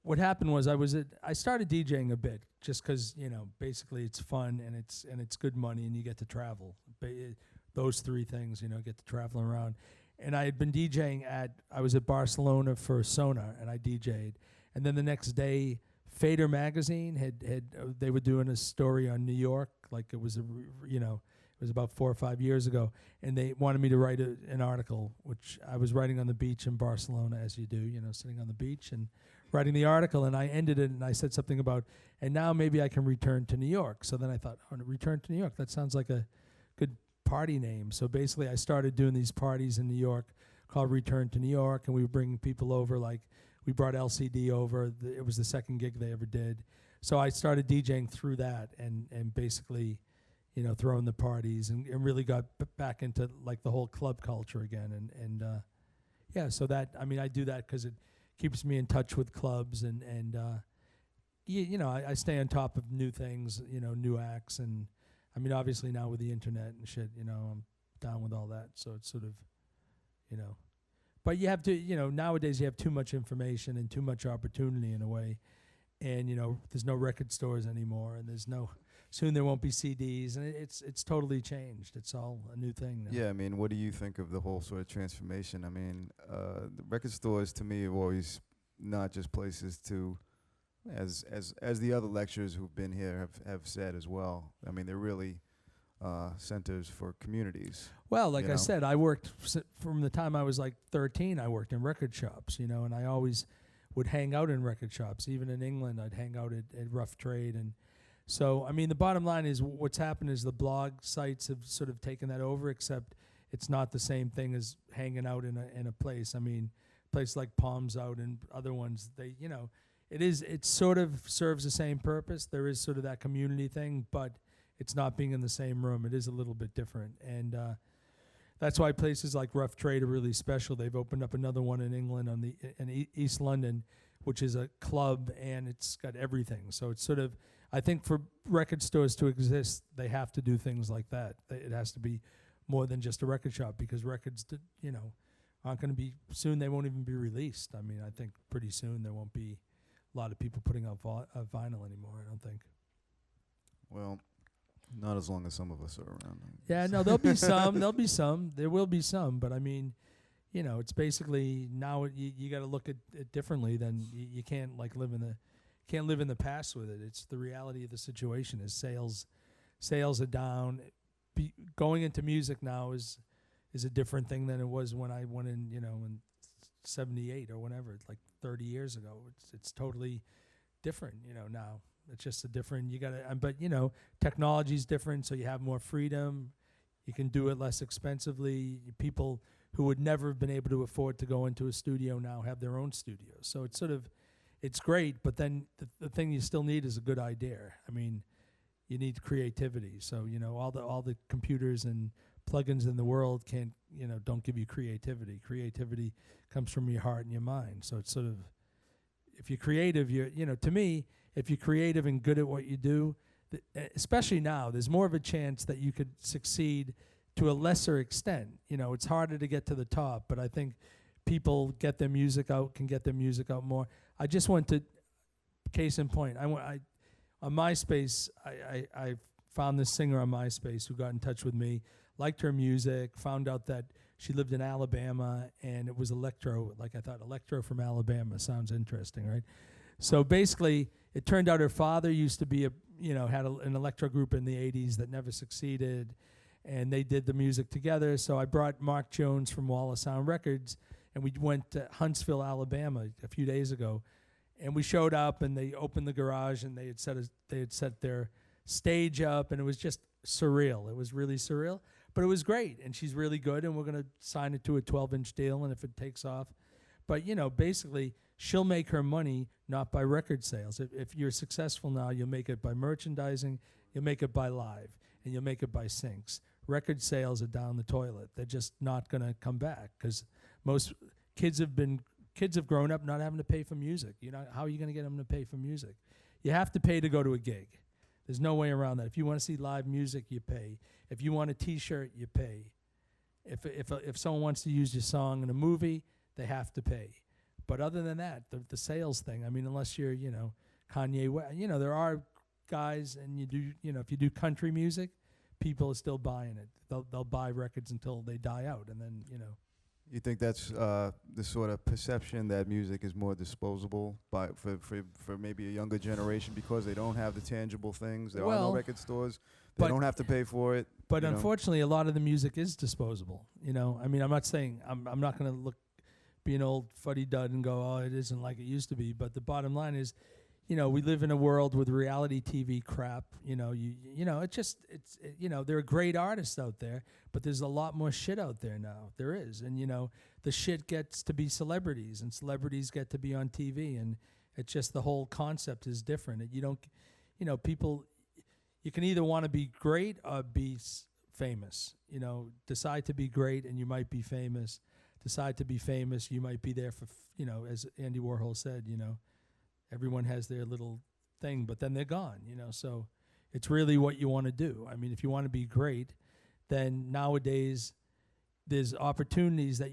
what happened was I started DJing a bit just because basically it's fun and it's good money and you get to travel. Those three things, get to travel around. And I had been DJing I was at Barcelona for Sonar, and I DJ'd. And then the next day, Fader magazine they were doing a story on New York, like it was it was about 4 or 5 years ago, and they wanted me to write an article, which I was writing on the beach in Barcelona, as you do, sitting on the beach and writing the article. And I ended it, and I said something about, and now maybe I can return to New York. So then I thought, return to New York, that sounds like a good party name. So basically I started doing these parties in New York called Return to New York, and we were bringing people over, like we brought LCD over. It was the second gig they ever did. So I started DJing through that and basically, throwing the parties and really got back into like the whole club culture again. And so that, I do that because it keeps me in touch with clubs and I stay on top of new things, new acts. And obviously now with the internet and shit, I'm down with all that. So it's sort of, but you have to, nowadays you have too much information and too much opportunity in a way. And, there's no record stores anymore, and soon there won't be CDs, and it's totally changed. It's all a new thing now. Yeah, what do you think of the whole sort of transformation? The record stores to me have always not just places to, as the other lecturers who've been here have said as well. They're really centers for communities. Well, like I said, I worked from the time I was like 13. I worked in record shops, and I always would hang out in record shops. Even in England, I'd hang out at Rough Trade. And so, the bottom line is what's happened is the blog sites have sort of taken that over, except it's not the same thing as hanging out in a place. Places like Palms Out and other ones, it sort of serves the same purpose. There is sort of that community thing, but it's not being in the same room. It is a little bit different. And that's why places like Rough Trade are really special. They've opened up another one in England in East London, which is a club, and it's got everything. So it's sort of, I think for record stores to exist, they have to do things like that. It has to be more than just a record shop, because records, aren't going to be, soon they won't even be released. I think pretty soon there won't be a lot of people putting out vinyl anymore, I don't think. Well, not as long as some of us are around. Yeah, no, there'll be some. There will be some. But it's basically now you got to look at it differently. Than you can't live in the past with it. It's the reality of the situation. Is sales are down. Going into music now is a different thing than it was when I went in. In '78 or whenever. It's like 30 years ago. It's totally different. Now. It's just a different, but technology's different, so you have more freedom. You can do it less expensively. People who would never have been able to afford to go into a studio now have their own studios. So it's sort of, it's great, but then the thing you still need is a good idea. You need creativity. So, all the computers and plugins in the world don't give you creativity. Creativity comes from your heart and your mind. So it's sort of, if you're creative, to me, if you're creative and good at what you do, especially now, there's more of a chance that you could succeed to a lesser extent. It's harder to get to the top, but I think people can get their music out more. I just went to, case in point, on MySpace, I found this singer on MySpace who got in touch with me, liked her music, found out that she lived in Alabama, and it was electro. Like I thought, electro from Alabama sounds interesting, right? So basically, it turned out her father used to be had an electro group in the 80s that never succeeded, and they did the music together. So I brought Mark Jones from Wallace Sound Records, and we went to Huntsville, Alabama a few days ago, and we showed up, and they opened the garage, and they had set their stage up, and it was just surreal. It was really surreal, but it was great, and she's really good, and we're going to sign it to a 12-inch deal, and if it takes off. But, basically, she'll make her money not by record sales. If you're successful now, you'll make it by merchandising, you'll make it by live, and you'll make it by syncs. record sales are down the toilet. They're just not going to come back because most kids have grown up not having to pay for music. How are you going to get them to pay for music? You have to pay to go to a gig. There's no way around that. If you want to see live music, you pay. If you want a T-shirt, you pay. If someone wants to use your song in a movie, they have to pay. But other than that, the sales thing, I mean, unless you're, Kanye West, there are guys, and if you do country music, people are still buying it. They'll buy records until they die out, and then, You think that's the sort of perception that music is more disposable for maybe a younger generation because they don't have the tangible things. There are no record stores. They don't have to pay for it. But unfortunately, a lot of the music is disposable. I mean, I'm not saying I'm not going to be an old fuddy-dud and go, oh, it isn't like it used to be. But the bottom line is, we live in a world with reality TV crap. There are great artists out there, but there's a lot more shit out there now. There is, and the shit gets to be celebrities, and celebrities get to be on TV, and it's just the whole concept is different. You don't, people. You can either want to be great or be famous. Decide to be great, and you might be famous. Decide to be famous, you might be there for as Andy Warhol said. Everyone has their little thing, but then they're gone, So it's really what you want to do. I mean, if you want to be great, then nowadays there's opportunities that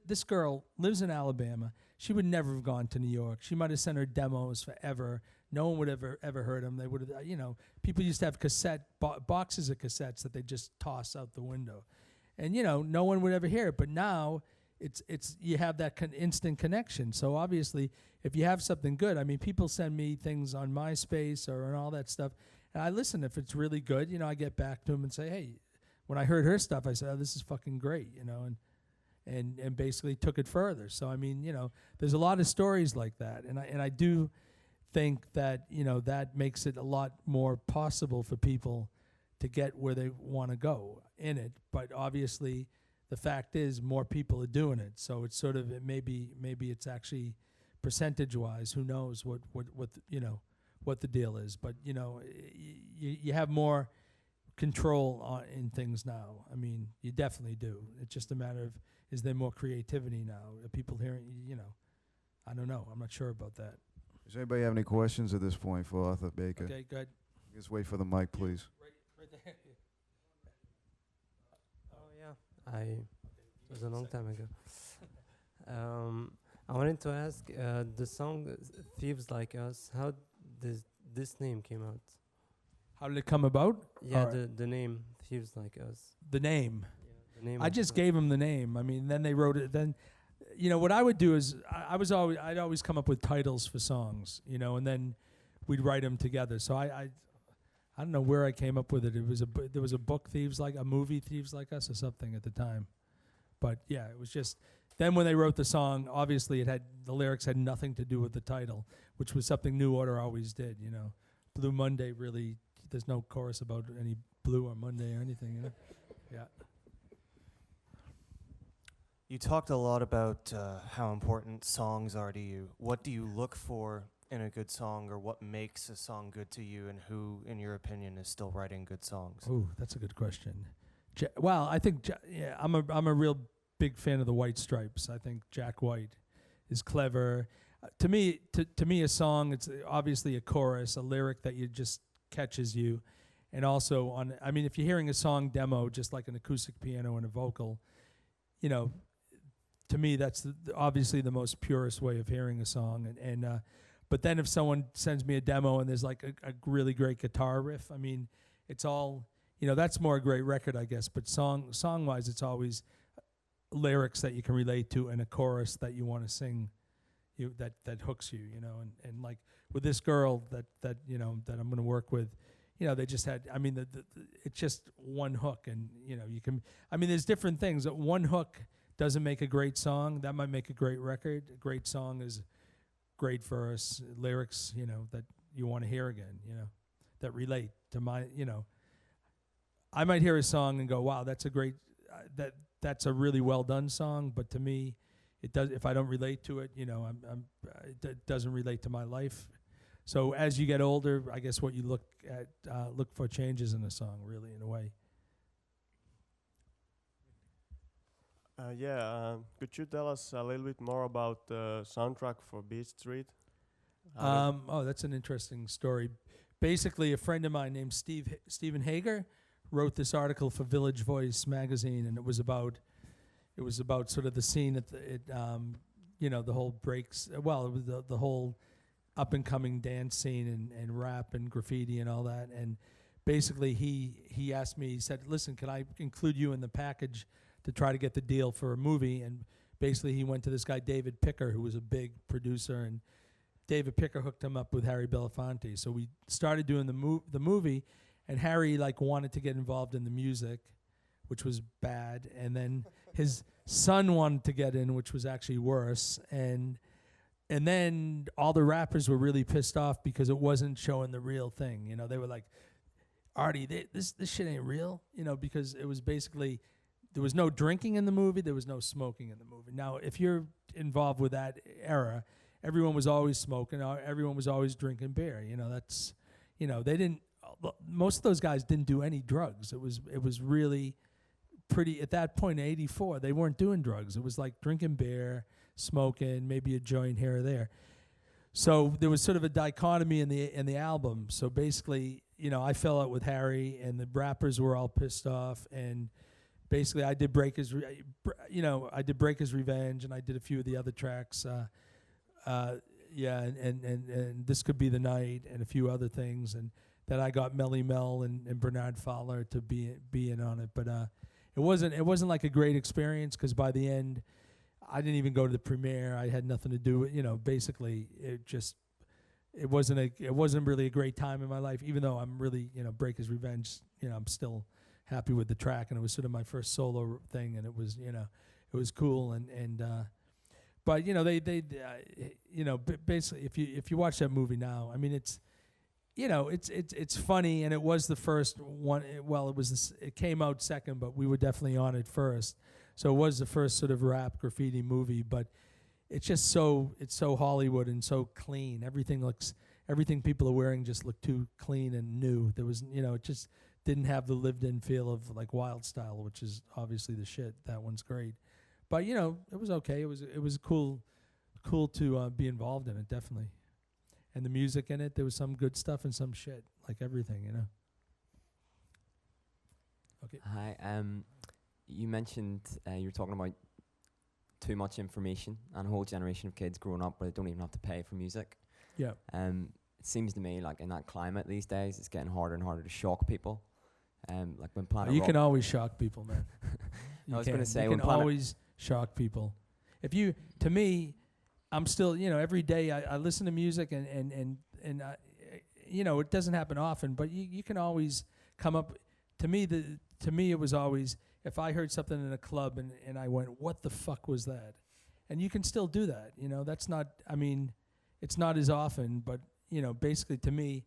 this girl lives in Alabama. She would never have gone to New York. She might have sent her demos forever. No one would ever heard them. They would have, people used to have boxes of cassettes that they just toss out the window. And, no one would ever hear it. But now it's you have that instant connection. So obviously, if you have something good, I mean, people send me things on MySpace or and all that stuff, and I listen. If it's really good, I get back to them and say, hey, when I heard her stuff, I said, oh, this is fucking great, and basically took it further. So I mean, there's a lot of stories like that, and I do think that that makes it a lot more possible for people to get where they want to go in it. But obviously, the fact is more people are doing it. So it's sort of maybe it's actually percentage-wise, who knows what the deal is. But you have more control in things now. I mean, you definitely do. It's just a matter of, is there more creativity now? Are people hearing? I don't know. I'm not sure about that. Does anybody have any questions at this point for Arthur Baker? Okay, good. Just wait for the mic, please. Right there. Oh yeah, it was a long time ago. I wanted to ask the song "Thieves Like Us." How does this name came out? How did it come about? Yeah, the name "Thieves Like Us." The name. Yeah, the name. I just gave them the name. I mean, then they wrote it. Then, what I would do is I'd always come up with titles for songs, and then we'd write them together. So I don't know where I came up with it. There was a book, a movie, Thieves Like Us, or something at the time. But yeah, it was just. Then when they wrote the song, obviously the lyrics had nothing to do with the title, which was something New Order always did. Blue Monday really. There's no chorus about any blue on Monday or anything. Yeah. You talked a lot about how important songs are to you. What do you look for in a good song, or what makes a song good to you, and who, in your opinion, is still writing good songs? Oh, that's a good question. Well, I think I'm a real big fan of the White Stripes. I think Jack White is clever. To me, a song, it's obviously a chorus, a lyric that you just catches you, and also if you're hearing a song demo, just like an acoustic piano and a vocal, to me that's obviously the most purest way of hearing a song. And but then if someone sends me a demo and there's like a really great guitar riff, I mean, it's all that's more a great record, I guess. But song wise, it's always lyrics that you can relate to and a chorus that you want to sing, that hooks you, and like with this girl that I'm going to work with, they just had, it's just one hook, and you can, there's different things. One hook doesn't make a great song. That might make a great record. A great song is great verse, lyrics, that you want to hear again, that relate to my, I might hear a song and go, wow, that's a great, that's a really well done song, but to me, it does. If I don't relate to it, it doesn't relate to my life. So as you get older, I guess what you look for changes in a song, really, in a way. Could you tell us a little bit more about the soundtrack for Beach Street? How Oh, that's an interesting story. Basically, a friend of mine named Stephen Hager wrote this article for Village Voice magazine, and it was about sort of the scene at the whole breaks. Well, it was the whole up and coming dance scene and rap and graffiti and all that. And basically, he asked me. He said, "Listen, can I include you in the package to try to get the deal for a movie?" And basically, he went to this guy David Picker, who was a big producer, and David Picker hooked him up with Harry Belafonte. So we started doing the movie, and Harry wanted to get involved in the music, which was bad, and then his son wanted to get in, which was actually worse, and then all the rappers were really pissed off because it wasn't showing the real thing. They were like, "Artie, this shit ain't real," because it was basically there was no drinking in the movie, there was no smoking in the movie. Now, if you're involved with that era, everyone was always smoking, everyone was always drinking beer. They didn't. Most of those guys didn't do any drugs. It was really pretty at that point. In '84, they weren't doing drugs. It was like drinking beer, smoking, maybe a joint here or there. So there was sort of a dichotomy in the album. So basically, I fell out with Harry, and the rappers were all pissed off, and basically I did Break His Revenge, and I did a few of the other tracks. And This Could Be the Night, and a few other things, and then I got Melly Mel and Bernard Fowler to be in on it. But it wasn't like a great experience, because by the end, I didn't even go to the premiere. I had nothing to do with, basically it wasn't really a great time in my life, even though I'm really, Break His Revenge, I'm still happy with the track, and it was sort of my first solo thing, and it was, it was cool, but basically if you watch that movie now, I mean, it's funny, and it was the first one. It came out second, but we were definitely on it first. So it was the first sort of rap graffiti movie, but it's just it's so Hollywood and so clean. Everything people are wearing just looked too clean and new. There was, it just didn't have the lived-in feel of like Wild Style, which is obviously the shit. That one's great, but it was okay. It was cool to be involved in it, definitely. And the music in it, there was some good stuff and some shit, like everything, Okay. Hi. You mentioned you were talking about too much information and a whole generation of kids growing up where they don't even have to pay for music. Yeah. It seems to me like in that climate these days, it's getting harder and harder to shock people. Like when Planet You Rock can always shock people, man. I was going to say, you when can always shock people. To me, I'm still, every day I listen to music and it doesn't happen often, but you can always come up. To me, it was always, if I heard something in a club and I went, "What the fuck was that?" And you can still do that. That's not, it's not as often, but, basically to me,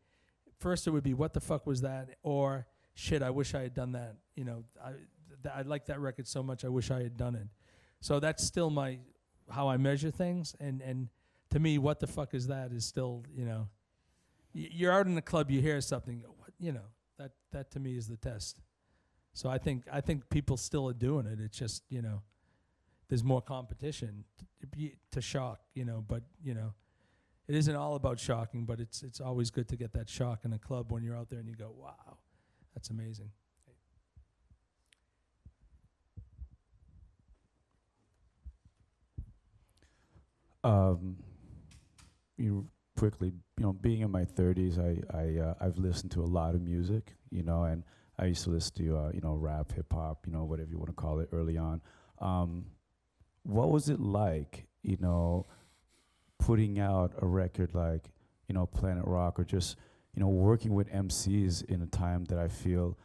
first it would be, "What the fuck was that?" Or, "Shit, I wish I had done that." I like that record so much, I wish I had done it. So that's still how I measure things. And to me, "What the fuck is that?" is still, you're out in the club, you hear something, that to me is the test. So I think people still are doing it. It's just, there's more competition to shock, but, it isn't all about shocking, but it's always good to get that shock in a club when you're out there and you go, "Wow, that's amazing." Quickly, being in my 30s, I've listened to a lot of music, and I used to listen to, rap, hip hop, whatever you want to call it early on. What was it like, putting out a record like, Planet Rock, or just, working with MCs in a time that I feel,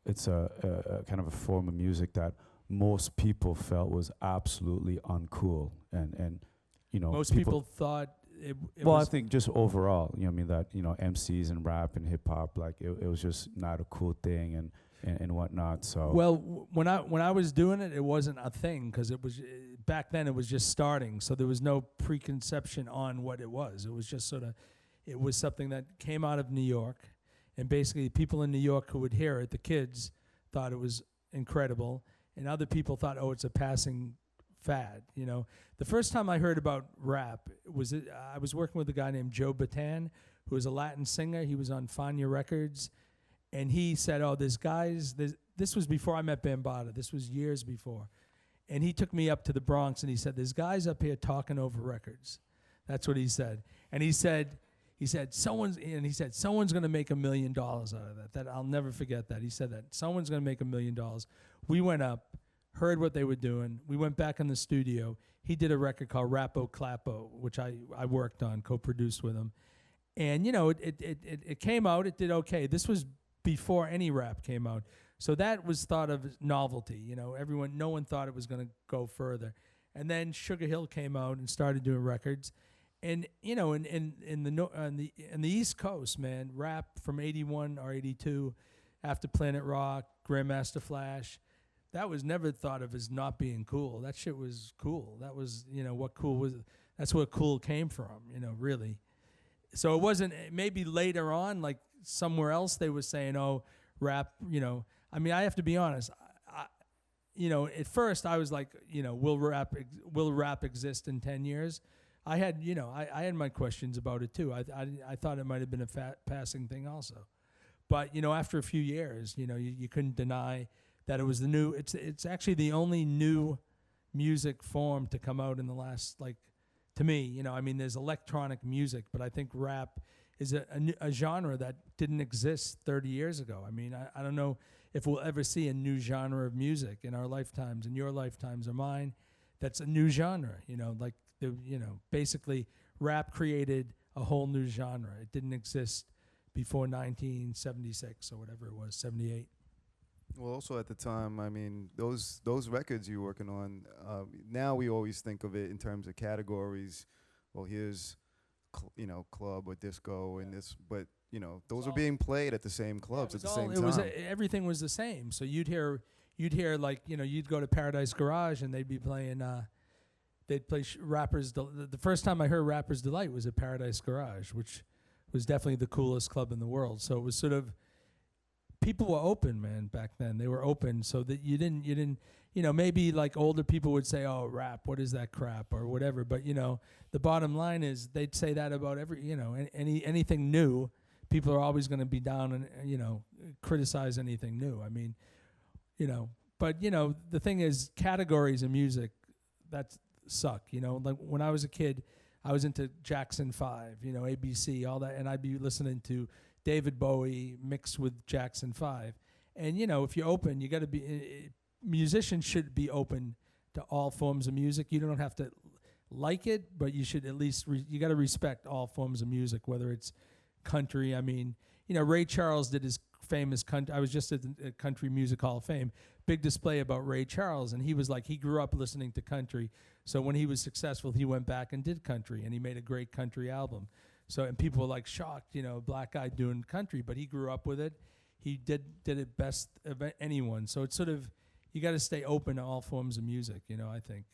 it's a kind of a form of music that most people felt was absolutely uncool, and most people thought it well, was. I think just overall, that MCs and rap and hip hop, like it was just not a cool thing and whatnot. So Well, when I was doing it, it wasn't a thing, because it was back then. It was just starting, so there was no preconception on what it was. It was just it was something that came out of New York, and basically people in New York who would hear it, the kids, thought it was incredible, and other people thought, oh, it's a passing fad. You know, the first time I heard about rap I was working with a guy named Joe Bataan, who was a Latin singer. He was on Fania Records, and he said, oh, there's guys. This was before I met Bambaataa. This was years before, and he took me up to the Bronx, and he said, there's guys up here talking over records. That's what he said, and he said someone's going to make $1 million out of that. That I'll never forget that. He said that someone's going to make $1 million. We went up, heard what they were doing. We went back in the studio. He did a record called Rappo Clappo, which I worked on, co-produced with him. And you know, it came out. It did okay. This was before any rap came out, so that was thought of as novelty. You know, no one thought it was going to go further. And then Sugar Hill came out and started doing records. And you know, in the East Coast, man, rap from '81 or '82, after Planet Rock, Grandmaster Flash, that was never thought of as not being cool. That shit was cool. That was, you know, what cool was. That's where cool came from. You know, really. So it wasn't. Maybe later on, like somewhere else, they were saying, "Oh, rap." You know, I mean, I have to be honest. You know, at first I was like, you know, will rap exist in 10 years? I had, you know, I had my questions about it too. I thought it might have been a passing thing also, but you know, after a few years, you know, you couldn't deny that it was the new. It's actually the only new music form to come out in the last, like, to me, you know, I mean, there's electronic music, but I think rap is a genre that didn't exist 30 years ago. I mean, I don't know if we'll ever see a new genre of music in our lifetimes, in your lifetimes or mine, that's a new genre, you know, like. You know, basically, rap created a whole new genre. It didn't exist before 1976 or whatever it was, 78. Well, also at the time, I mean, those records you're working on, now we always think of it in terms of categories. Well, here's, you know, club or disco and this, but, you know, those were being played at the same clubs at the same time. Everything was the same. So you'd hear like, you know, you'd go to Paradise Garage and they'd be playing, they'd play Rappers. The first time I heard Rappers Delight was at Paradise Garage, which was definitely the coolest club in the world. So it was sort of, people were open, man, back then. They were open, so that you didn't, you know, maybe like older people would say, oh, rap, what is that crap, or whatever. But, you know, the bottom line is they'd say that about you know, anything new. People are always going to be down and, you know, criticize anything new. I mean, you know, but, you know, the thing is, categories of music, that's, suck, you know. Like when I was a kid, I was into Jackson 5, you know, ABC, all that, and I'd be listening to David Bowie mixed with Jackson 5. And you know, if you're open, you got to be. Musicians should be open to all forms of music. You don't have to like it, but you should at least you got to respect all forms of music, whether it's country. I mean, you know, Ray Charles did his famous country. I was just at the Country Music Hall of Fame, big display about Ray Charles, and he was like, he grew up listening to country. So when he was successful, he went back and did country, and he made a great country album. So, and people were like shocked, you know, black guy doing country, but he grew up with it. He did it best of anyone. So it's sort of, you got to stay open to all forms of music, you know, I think.